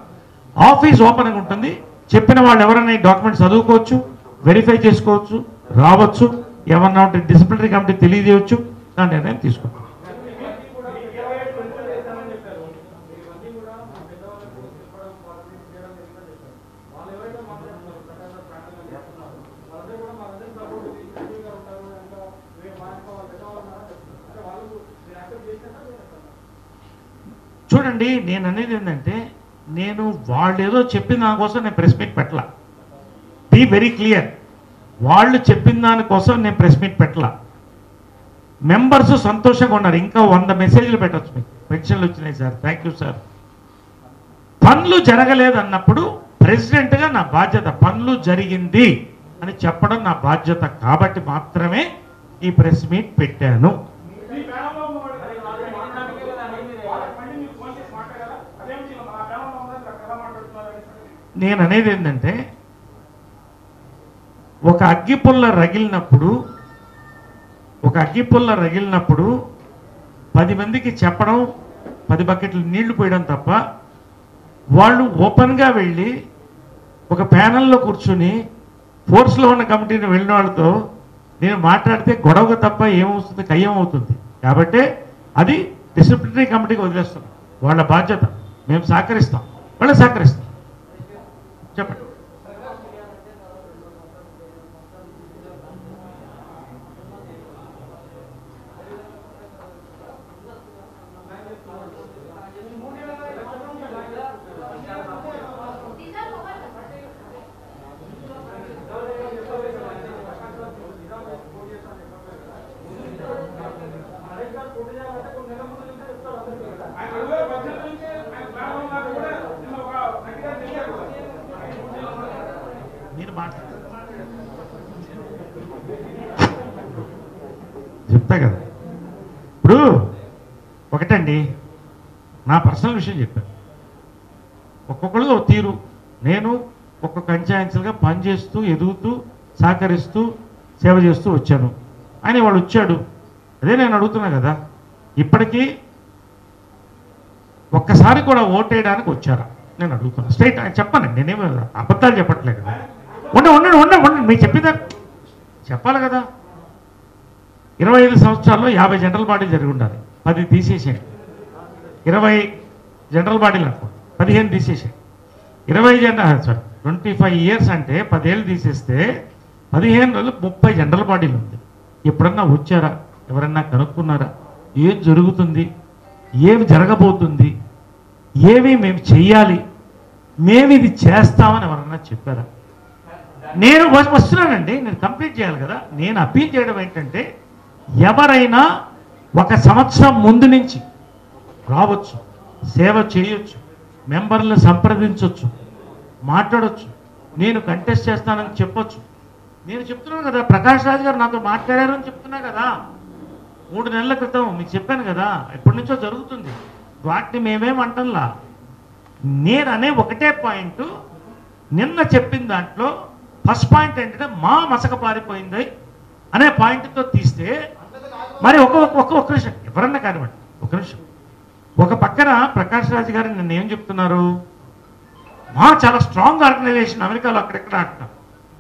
ఆఫీస్ ఓపెన్గా ఉంటుంది, చెప్పిన వాళ్ళు ఎవరైనా ఈ డాక్యుమెంట్స్ చదువుకోవచ్చు, వెరిఫై చేసుకోవచ్చు, రావచ్చు, ఏమన్నా ఉంటే డిసిప్లినరీ కమిటీ తెలియజేయవచ్చు, దాని నిర్ణయం తీసుకుంటాం. చూడండి, నేను అనేది ఏంటంటే, నేను వాళ్ళు ఏదో చెప్పిన దానికోసం నేను ప్రెస్ మీట్ పెట్టలా. బీ వెరీ క్లియర్, వాళ్ళు చెప్పిన దానికోసం నేను ప్రెస్ మీట్ పెట్టలా. మెంబర్స్ సంతోషంగా ఉన్నారు. ఇంకా 100 మెసేజ్లు పెట్టచ్చు మీకు. పెన్షన్లు వచ్చినాయి సార్, థ్యాంక్ యూ సార్. పనులు జరగలేదు అన్నప్పుడు ప్రెసిడెంట్గా నా బాధ్యత, పనులు జరిగింది అని చెప్పడం నా బాధ్యత కాబట్టి మాత్రమే ఈ ప్రెస్ మీట్ పెట్టాను. నేను అనేది ఏంటంటే, ఒక అగ్గిపుల్ల రగిలినప్పుడు 10 మందికి చెప్పడం, 10 బకెట్లు నీళ్లు పోయడం తప్ప, వాళ్ళు ఓపెన్గా వెళ్ళి ఒక ప్యానల్లో కూర్చుని ఫోర్స్లో ఉన్న కమిటీని వెళ్ళిన వాళ్ళతో నేను మాట్లాడితే గొడవ తప్ప ఏమవుతుంది, కయ్యం అవుతుంది. కాబట్టి అది డిసిప్లినరీ కమిటీకి వదిలేస్తున్నాం. వాళ్ళ బాధ్యత, మేము సహకరిస్తాం, వాళ్ళు సహకరిస్తాం. చెప్పండి. చెప్తా కదా. ఇప్పుడు ఒకటండి, నా పర్సనల్ విషయం చెప్పాను. ఒక్కొక్కళ్ళు ఒక తీరు. నేను ఒక్కొక్క అంచెలుగా పనిచేస్తూ, ఎదుగుతూ, సహకరిస్తూ, సేవ చేస్తూ వచ్చాను. ఆయన వాడు వచ్చాడు. అదే నేను అడుగుతున్నా కదా, ఇప్పటికీ ఒక్కసారి కూడా ఓటేయడానికి వచ్చారా నేను అడుగుతున్నా. స్ట్రైట్ చెప్పానండి, నేనేమి అబద్ధాలు చెప్పట్లేదు కదా. ఉండండి మీకు చెప్పిదా చెప్పాలి కదా. 25 సంవత్సరాల్లో 50 జనరల్ బాడీలు జరిగి ఉండాలి, 10 తీసేసాడు. 20 జనరల్ బాడీలు అనుకో, 15 తీసేసాడు. 25 ఇయర్స్ అంటే 10 ఏళ్ళు తీసేస్తే 15 రోజులు 30 జనరల్ బాడీలు ఉంది. ఎప్పుడన్నా వచ్చారా? ఎవరన్నా కనుక్కున్నారా? ఏం జరుగుతుంది, ఏమి జరగబోతుంది, ఏమి మేము చెయ్యాలి, మేము ఇది చేస్తామని ఎవరన్నా చెప్పారా? నేను వస్తున్నానండి, నేను కంప్లీట్ చేయాలి కదా. నేను అప్పీల్ చేయడం ఏంటంటే, ఎవరైనా 1 సంవత్సరం ముందు నుంచి రావచ్చు, సేవ చేయొచ్చు, మెంబర్లు సంప్రదించవచ్చు, మాట్లాడవచ్చు, నేను కంటెస్ట్ చేస్తానని చెప్పొచ్చు. నేను చెప్తున్నాను కదా, ప్రకాష్ రాజ్ గారు నాతో మాట్లాడారని చెప్తున్నా కదా. 3 నెలల క్రితం మీకు చెప్పాను కదా, ఎప్పటి నుంచో జరుగుతుంది. వాటిని మేమేమంటల్లా. నేను అనే ఒకటే పాయింట్, నిన్న చెప్పిన దాంట్లో ఫస్ట్ పాయింట్ ఏంటంటే మా మసక పారిపోయింది అనే పాయింట్తో తీస్తే, మరి ఒక నిమిషం ఎవరన్నా కానివ్వండి, ఒక నిమిషం. ఒక పక్కన ప్రకాష్ రాజ్ గారు నిన్న ఏం చెప్తున్నారు, మా చాలా స్ట్రాంగ్ ఆర్గనైజేషన్, అమెరికాలో అక్కడెక్కడ అంటున్నారు.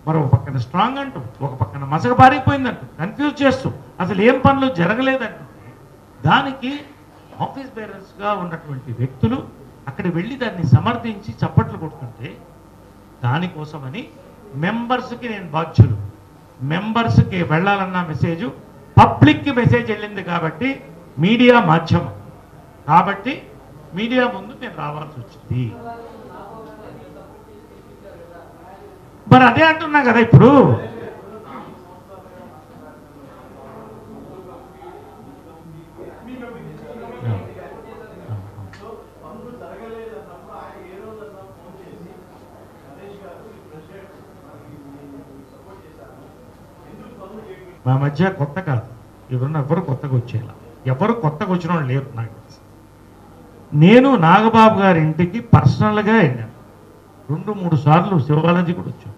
మరో పక్కన స్ట్రాంగ్ అంటూ, ఒక పక్కన మసక పారిపోయిందంటూ, కన్ఫ్యూజ్ చేస్తూ, అసలు ఏం పనులు జరగలేదంటుంటే, దానికి ఆఫీస్ బేరర్స్గా ఉన్నటువంటి వ్యక్తులు అక్కడ వెళ్ళి దాన్ని సమర్థించి చప్పట్లు కొడుతుంటే, దానికోసమని మెంబర్స్కి నేను బాధ్యులు. మెంబర్స్కి వెళ్ళాలన్న మెసేజ్ పబ్లిక్కి మెసేజ్ వెళ్ళింది కాబట్టి, మీడియా మాధ్యమం కాబట్టి మీడియా ముందు నేను రావాల్సి వచ్చింది. మరి అదే అంటున్నా కదా. ఇప్పుడు మా మధ్య కొత్త కాదు, ఎవరు కొత్తగా వచ్చేలా, ఎవరు కొత్తగా వచ్చిన వాళ్ళు లేరు నాకు తెలుసు. నేను నాగబాబు గారి ఇంటికి పర్సనల్గా వెళ్ళాను, 2-3 సార్లు శివాలజీ కూడా వచ్చాను.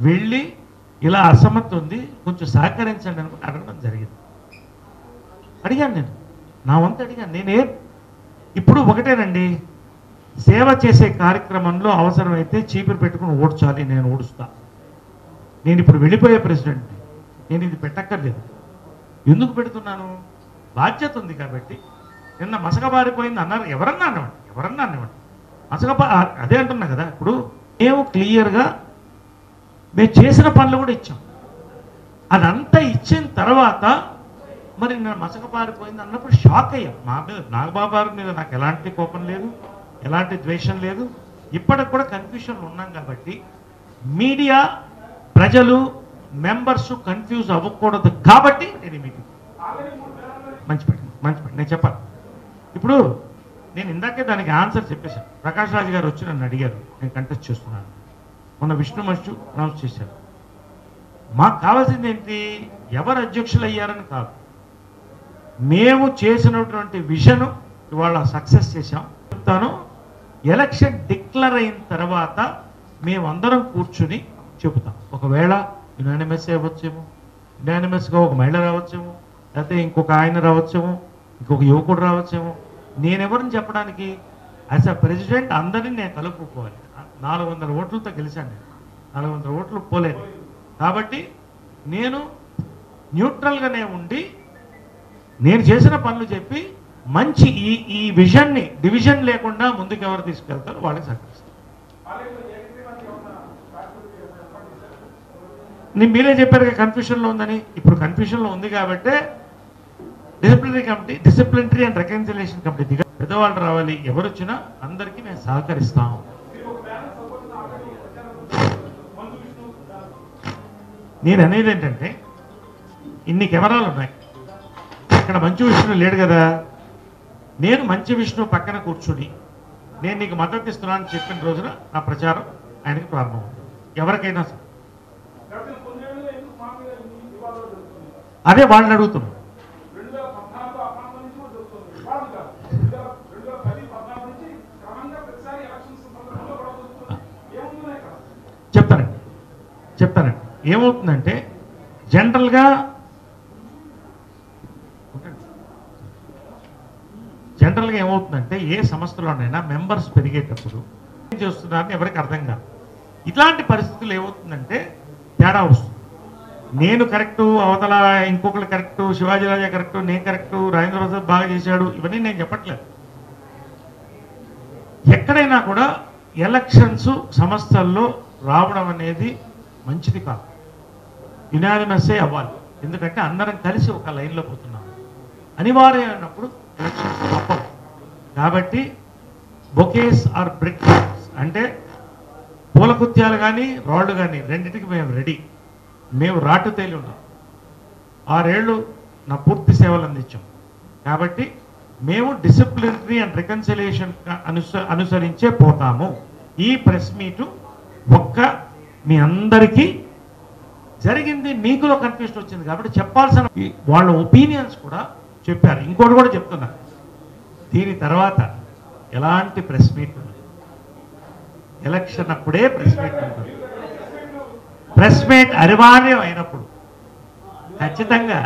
వెళ్ళి ఇలా అసమర్థం ఉంది, కొంచెం సహకరించండి అని అడగడం జరిగింది. అడిగాను, నేను నా వంతు అడిగాను. ఇప్పుడు ఒకటేనండి, సేవ చేసే కార్యక్రమంలో అవసరమైతే చీపురు పెట్టుకుని ఓడ్చాలి, నేను ఓడుస్తా. నేను ఇప్పుడు వెళ్ళిపోయే ప్రెసిడెంట్, నేను ఇది పెట్టక్కర్లేదు. ఎందుకు పెడుతున్నాను? బాధ్యత ఉంది కాబట్టి. నిన్న మసకబారిపోయింది అన్నారు, ఎవరన్నా అన్నవాడు అదే అంటున్నా కదా. ఇప్పుడు మేము క్లియర్గా మేము చేసిన పనులు కూడా ఇచ్చాం. అదంతా ఇచ్చిన తర్వాత మరి నేను మసకబారిపోయింది అన్నప్పుడు షాక్ అయ్యాం. మా మీద, నాగబాబు గారి మీద నాకు ఎలాంటి కోపం లేదు, ఎలాంటి ద్వేషం లేదు. ఇప్పటికి కూడా కన్ఫ్యూషన్లు ఉన్నాం కాబట్టి మీడియా, ప్రజలు, మెంబర్స్ కన్ఫ్యూజ్ అవ్వకూడదు కాబట్టి నేను మీకు మంచి పని నేను చెప్పాలి. ఇప్పుడు నేను ఇందాకే దానికి ఆన్సర్ చెప్పేశాను. ప్రకాష్ రాజ్ గారు వచ్చి నన్ను అడిగారు, నేను కంటెస్ట్ చేస్తున్నాను. మొన్న విష్ణు మచ్చు అనౌన్స్ చేశారు. మాకు కావాల్సింది ఏంటి, ఎవరు అధ్యక్షులు అయ్యారని కాదు, మేము చేసినటువంటి విజన్ ఇవాళ సక్సెస్ చేశాం. చెప్తాను, ఎలక్షన్ డిక్లేర్ అయిన తర్వాత మేమందరం కూర్చుని చెబుతాం. ఒకవేళ యునానిమస్ అవ్వచ్చేమో, యునానిమస్గా ఒక మహిళ రావచ్చేమో, లేకపోతే ఇంకొక ఆయన రావచ్చేమో, ఇంకొక యువకుడు రావచ్చేమో. నేనెవరిని చెప్పడానికి, యాజ్ అ ప్రెసిడెంట్ అందరినీ నేను కలుపుకోవాలి. 400 ఓట్లతో గెలిచాను నేను, 400 ఓట్లు పోలేదు. కాబట్టి నేను న్యూట్రల్గానే ఉండి నేను చేసిన పనులు చెప్పి మంచి ఈ విజన్ని డివిజన్ లేకుండా ముందుకు ఎవరు తీసుకెళ్తారో వాళ్ళకి సహకరిస్తాను. మీరే చెప్పారు కన్ఫ్యూషన్లో ఉందని. ఇప్పుడు కన్ఫ్యూషన్లో ఉంది కాబట్టి డిసిప్లినరీ అండ్ రికన్సిలియేషన్ కమిటీ దిగా పెద్దవాళ్ళు రావాలి. ఎవరు వచ్చినా అందరికీ మేము సహకరిస్తాం. నేను అనేది ఏంటంటే, ఇన్ని కెమెరాలు ఉన్నాయి, ఇక్కడ మంచి విష్ణు లేడు కదా. నేను మంచి విష్ణు పక్కన కూర్చుని నేను నీకు మద్దతు ఇస్తున్నానని చెప్పిన రోజున నా ప్రచారం ఆయనకి ప్రారంభమవుతుంది. ఎవరికైనా సరే అదే వాళ్ళని అడుగుతున్నాం. చెప్తానండి ఏమవుతుందంటే, జనరల్గా ఏమవుతుందంటే, ఏ సంస్థలోనైనా మెంబర్స్ పెరిగేటప్పుడు ఏం చేస్తున్నారని ఎవరికి అర్థం కాదు. ఇట్లాంటి పరిస్థితులు ఏమవుతుందంటే తేడా వస్తుంది. నేను కరెక్టు, అవతల ఇంకొకరు కరెక్టు, శివాజీ రాజా కరెక్టు, నేను కరెక్టు, రాజేంద్ర ప్రసాద్ బాగా చేశాడు, ఇవన్నీ నేను చెప్పట్లేదు. ఎక్కడైనా కూడా ఎలక్షన్స్ సంస్థల్లో రావడం అనేది మంచిది కాదు. యునానిమస్సే అవ్వాలి. ఎందుకంటే అందరం కలిసి ఒక లైన్లో పోతున్నాం. అనివార్యమైనప్పుడు ఎలక్షన్స్ తప్పవు. కాబట్టి బొకేస్ ఆర్ బ్రిక్ అంటే పూలకుత్యాలు కానీ రాళ్ళు కానీ రెండింటికి మేము రెడీ. మేము రాటు తేలి ఉన్నాం. 6 ఏళ్ళు నా పూర్తి సేవలు అందించాం. కాబట్టి మేము డిసిప్లినరీ అండ్ రికన్సిలియేషన్ అనుసరించే పోతాము. ఈ ప్రెస్ మీటు మీ అందరికీ జరిగింది, మీకులో కన్ఫ్యూషన్ వచ్చింది కాబట్టి చెప్పాల్సిన వాళ్ళ ఒపీనియన్స్ కూడా చెప్పారు. ఇంకోటి కూడా చెప్తున్నారు, దీని తర్వాత ఎలాంటి ప్రెస్ మీట్ ఉండదు. ఎలక్షన్ అప్పుడే ప్రెస్ మీట్ ఉంటుంది. ప్రెస్ మీట్ అనివార్యం అయినప్పుడు ఖచ్చితంగా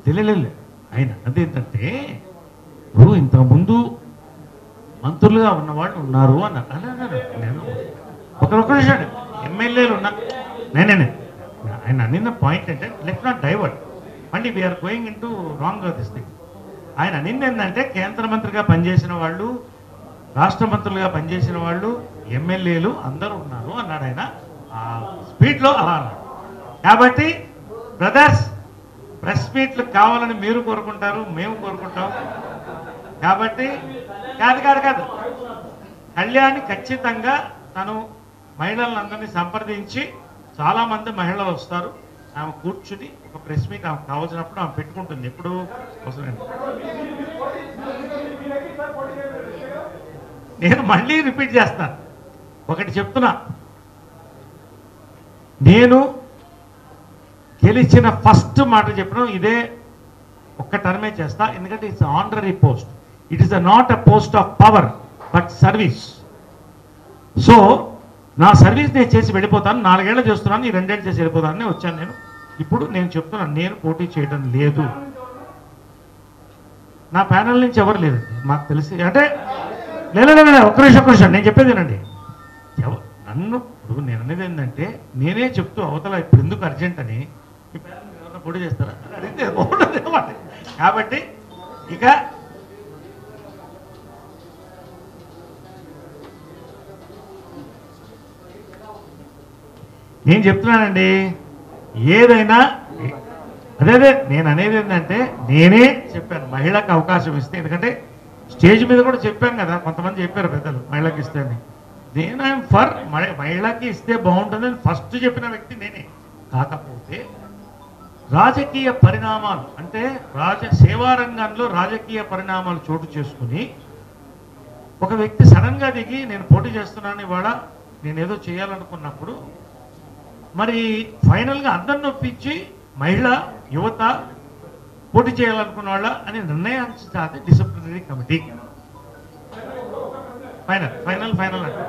తెలియలేదు. ఆయన అదేంటంటే, ఇప్పుడు ఇంతకుముందు మంత్రులుగా ఉన్నవాళ్ళు ఉన్నారు అన్నారు. నేను ఒక విషయం, ఎమ్మెల్యేలు ఉన్నా నేనే ఆయన అనిన పాయింట్ అంటే లెట్ నాట్ డైవర్ట్. మళ్ళీ we are going in to wrong this thing. ఆయన అనింది ఏంటంటే, కేంద్ర మంత్రిగా పనిచేసిన వాళ్ళు, రాష్ట్ర మంత్రులుగా పనిచేసిన వాళ్ళు, ఎమ్మెల్యేలు అందరూ ఉన్నారు అన్నాడు ఆయన. ఆ స్పీడ్లో అలా అన్నాడు. కాబట్టి బ్రదర్స్, ప్రెస్ మీట్లు కావాలని మీరు కోరుకుంటారు, మేము కోరుకుంటాం. కాబట్టి కాదు కళ్యాణి ఖచ్చితంగా తను మహిళలందరినీ సంప్రదించి, చాలామంది మహిళలు వస్తారు, ఆమె కూర్చుని ఒక ప్రెస్ మీట్ ఆమెకు కావాల్సినప్పుడు ఆమె పెట్టుకుంటుంది. ఎప్పుడు అవసరం. నేను మళ్ళీ రిపీట్ చేస్తాను, ఒకటి చెప్తున్నా, నేను గెలిచిన ఫస్ట్ మాట చెప్పడం ఇదే, ఒక్క టర్మే చేస్తా. ఎందుకంటే it's honorary post. It is not a post of power but service. So నా సర్వీస్ నేను చేసి వెళ్ళిపోతాను. 4 ఏళ్ళు చేస్తున్నాను, ఈ 2 ఏళ్ళు చేసి వెళ్ళిపోతానని వచ్చాను నేను. ఇప్పుడు నేను చెప్తున్నాను, నేను పోటీ చేయడం లేదు. నా ప్యానల్ నుంచి ఎవరు లేదండి మాకు తెలిసి. అంటే లేదు ఒక్క నిమిషం నేను చెప్పేదేనండి. నన్ను ఇప్పుడు నేను అనేది ఏంటంటే, నేనే చెప్తూ అవతల ఇప్పుడు ఎందుకు అర్జెంట్ అని ఎవరైనా పోటీ చేస్తారా అడిగితే కాబట్టి ఇక నేను చెప్తున్నానండి, ఏదైనా అదే నేను అనేది ఏంటంటే, నేనే చెప్పాను మహిళకు అవకాశం ఇస్తే. ఎందుకంటే స్టేజ్ మీద కూడా చెప్పాను కదా, కొంతమంది చెప్పారు పెద్దలు మహిళకి ఇస్తే అని. నేను ఫర్ మహిళకి ఇస్తే బాగుంటుందని ఫస్ట్ చెప్పిన వ్యక్తి నేనే. కాకపోతే రాజకీయ పరిణామాలు అంటే సేవా రంగంలో రాజకీయ పరిణామాలు చోటు చేసుకుని ఒక వ్యక్తి సడన్గా దిగి నేను పోటీ చేస్తున్నాను ఇవాళ నేనేదో చేయాలనుకున్నప్పుడు మరి ఫైనల్గా అందరిని ఒప్పించి మహిళ యువత పోటీ చేయాలనుకున్న వాళ్ళ అని నిర్ణయించాలి disciplinary committee. Final final final అంటే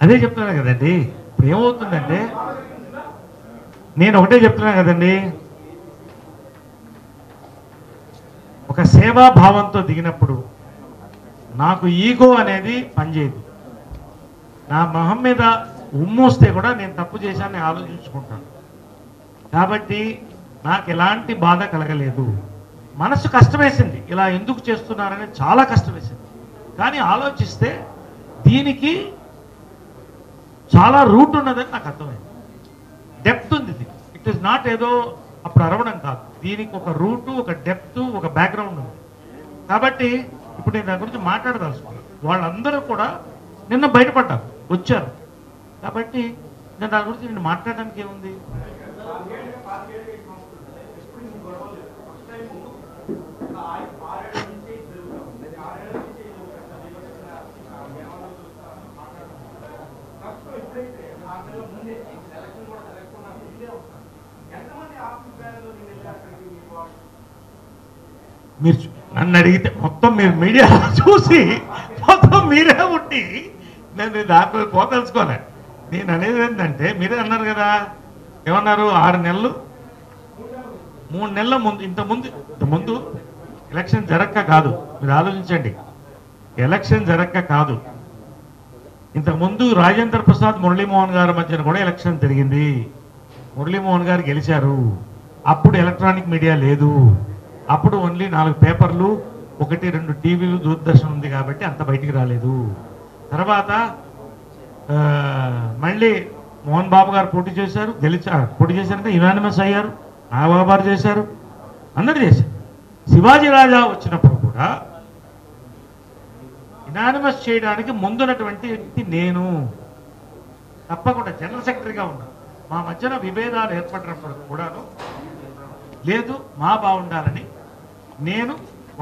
అదే చెప్తున్నా కదండి. ఇప్పుడు ఏమవుతుందంటే నేను ఒకటే చెప్తున్నా కదండి, ఒక సేవా భావంతో దిగినప్పుడు నాకు ఈగో అనేది పనిచేయదు. నా మొహం మీద ఉమ్మూస్తే కూడా నేను తప్పు చేశానని ఆలోచించుకుంటాను. కాబట్టి నాకు ఎలాంటి బాధ కలగలేదు. మనసు కష్టమేసింది, ఇలా ఎందుకు చేస్తున్నారని చాలా కష్టం వేసింది. కానీ ఆలోచిస్తే దీనికి చాలా రూట్ ఉన్నదని నాకు అర్థమైంది. డెప్త్ ఉంది. ఇట్ ఈస్ నాట్ ఏదో అప్పుడు అరవడం కాదు, దీనికి ఒక రూటు, ఒక డెప్త్, ఒక బ్యాక్గ్రౌండ్ ఉంది. కాబట్టి ఇప్పుడు నేను దాని గురించి మాట్లాడదలుచుకున్నాను. వాళ్ళందరూ కూడా నిన్న బయటపడ్డారు, వచ్చారు. కాబట్టి నేను దాని గురించి నేను మాట్లాడడానికి ఏముంది. మీరు నన్ను అడిగితే మొత్తం మీరు మీడియా చూసి మొత్తం మీరే ఉండి నేను దాంట్లో పోతలుసుకోలే. నేను అనేది ఏంటంటే మీరే అన్నారు కదా, ఏమన్నారు 6 నెలలు 3 నెలల ముందు ఇంతకుముందు ఎలక్షన్ జరక్క కాదు, మీరు ఆలోచించండి. ఎలక్షన్ జరక్క కాదు, ఇంతకుముందు రాజేంద్ర ప్రసాద్ మురళీమోహన్ గారి మధ్యన కూడా ఎలక్షన్ జరిగింది. మురళీమోహన్ గారు గెలిచారు. అప్పుడు ఎలక్ట్రానిక్ మీడియా లేదు, అప్పుడు ఓన్లీ 4 పేపర్లు, 1-2 టీవీలు, దూరదర్శన్ ఉంది కాబట్టి అంత బయటికి రాలేదు. తర్వాత మళ్ళీ మోహన్ బాబు గారు పోటీ చేశారు, పోటీ చేశారంటే యునానిమస్ అయ్యారు. నాగబాబు గారు చేశారు, అందరూ చేశారు. శివాజీ రాజా వచ్చినప్పుడు కూడా యునానిమస్ చేయడానికి ముందున్నటువంటి వ్యక్తి నేను. తప్పకుండా జనరల్ సెక్రటరీగా ఉన్నాను. మా మధ్యన విభేదాలు ఏర్పడినప్పుడు కూడాను లేదు, మా బాగుండాలని నేను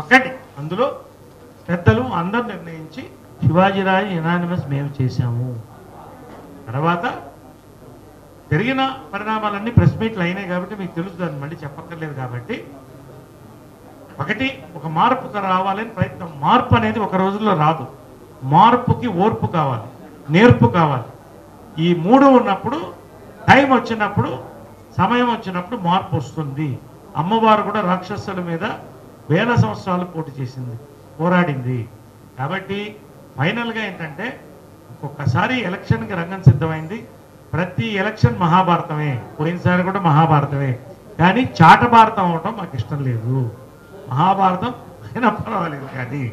ఒకటి అందులో పెద్దలు అందరూ నిర్ణయించి శివాజీరాజు యునానిమస్ మేము చేశాము. తర్వాత జరిగిన పరిణామాలన్నీ ప్రెస్ మీట్లు అయినాయి కాబట్టి మీకు తెలుసు, దాన్ని మళ్ళీ చెప్పక్కర్లేదు. కాబట్టి ఒక మార్పు రావాలని ప్రయత్నం. మార్పు అనేది ఒక రోజుల్లో రాదు. మార్పుకి ఓర్పు కావాలి, నేర్పు కావాలి. ఈ 3 ఉన్నప్పుడు, టైం వచ్చినప్పుడు, సమయం వచ్చినప్పుడు మార్పు వస్తుంది. అమ్మవారు కూడా రాక్షసుల మీద 1000 సంవత్సరాలు పోటీ చేసింది, పోరాడింది. కాబట్టి ఫైనల్గా ఏంటంటే ఒక్కొక్కసారి ఎలక్షన్కి రంగం సిద్ధమైంది. ప్రతి ఎలక్షన్ మహాభారతమే, పోయినసారి కూడా మహాభారతమే. కానీ చాట భారతం అవటం మాకు ఇష్టం లేదు. మహాభారతం అయినా పర్వాలేదు. కానీ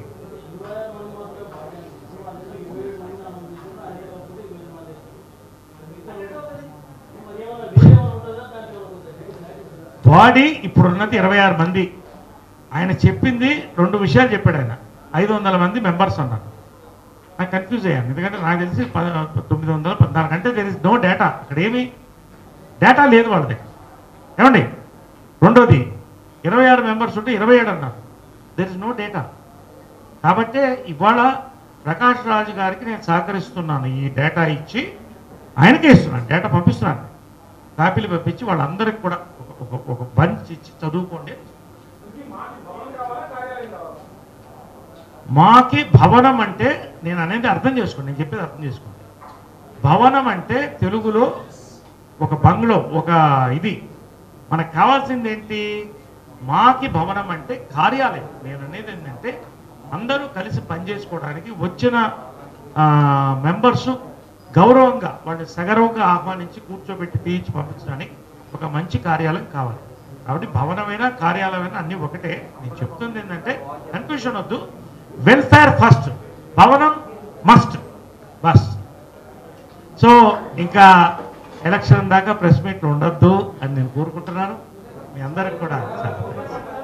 బాడీ ఇప్పుడున్నది 26 మంది. ఆయన చెప్పింది 2 విషయాలు చెప్పాడు. ఆయన 500 మంది మెంబర్స్ అన్నారు. నాకు కన్ఫ్యూజ్ అయ్యాను, ఎందుకంటే నాకు తెలిసి 914 అంటే దెర్ ఇస్ నో డేటా. అక్కడ ఏమి డేటా లేదు వాళ్ళ దగ్గర. ఏమండి, రెండోది 26 మెంబర్స్ ఉంటే 27 అన్నారు. There is no data. కాబట్టి ఇవాళ ప్రకాష్ రాజు గారికి నేను సహకరిస్తున్నాను. ఈ డేటా ఇచ్చి ఆయనకే ఇస్తున్నాను, డేటా పంపిస్తున్నాను, కాపీలు పంపించి వాళ్ళందరికీ కూడా ఒక బంచ్ ఇచ్చి చదువుకోండి. మాకి భవనం అంటే నేను అనేది అర్థం చేసుకోండి, నేను చెప్పేది అర్థం చేసుకోండి. భవనం అంటే తెలుగులో ఒక బంగ్లో, ఒక ఇది. మనకు కావాల్సింది ఏంటి? మాకి భవనం అంటే కార్యాలయం. నేను అనేది ఏంటంటే అందరూ కలిసి పనిచేసుకోవడానికి, వచ్చిన మెంబర్సు గౌరవంగా వాళ్ళని సగౌరవంగా ఆహ్వానించి కూర్చోబెట్టి తీయించి పంపించడానికి ఒక మంచి కార్యాలయం కావాలి. కాబట్టి భవనమైనా కార్యాలయమైనా అన్నీ ఒకటే. నేను చెప్తుంది ఏంటంటే కన్ఫ్యూషన్ వద్దు, వెల్ఫేర్ ఫస్ట్, భవనం మస్ట్ బస్. సో ఇంకా ఎలక్షన్ దాకా ప్రెస్ మీట్లు ఉండొద్దు అని నేను కోరుకుంటున్నాను. మీ అందరికి కూడా చాలా థాంక్స్.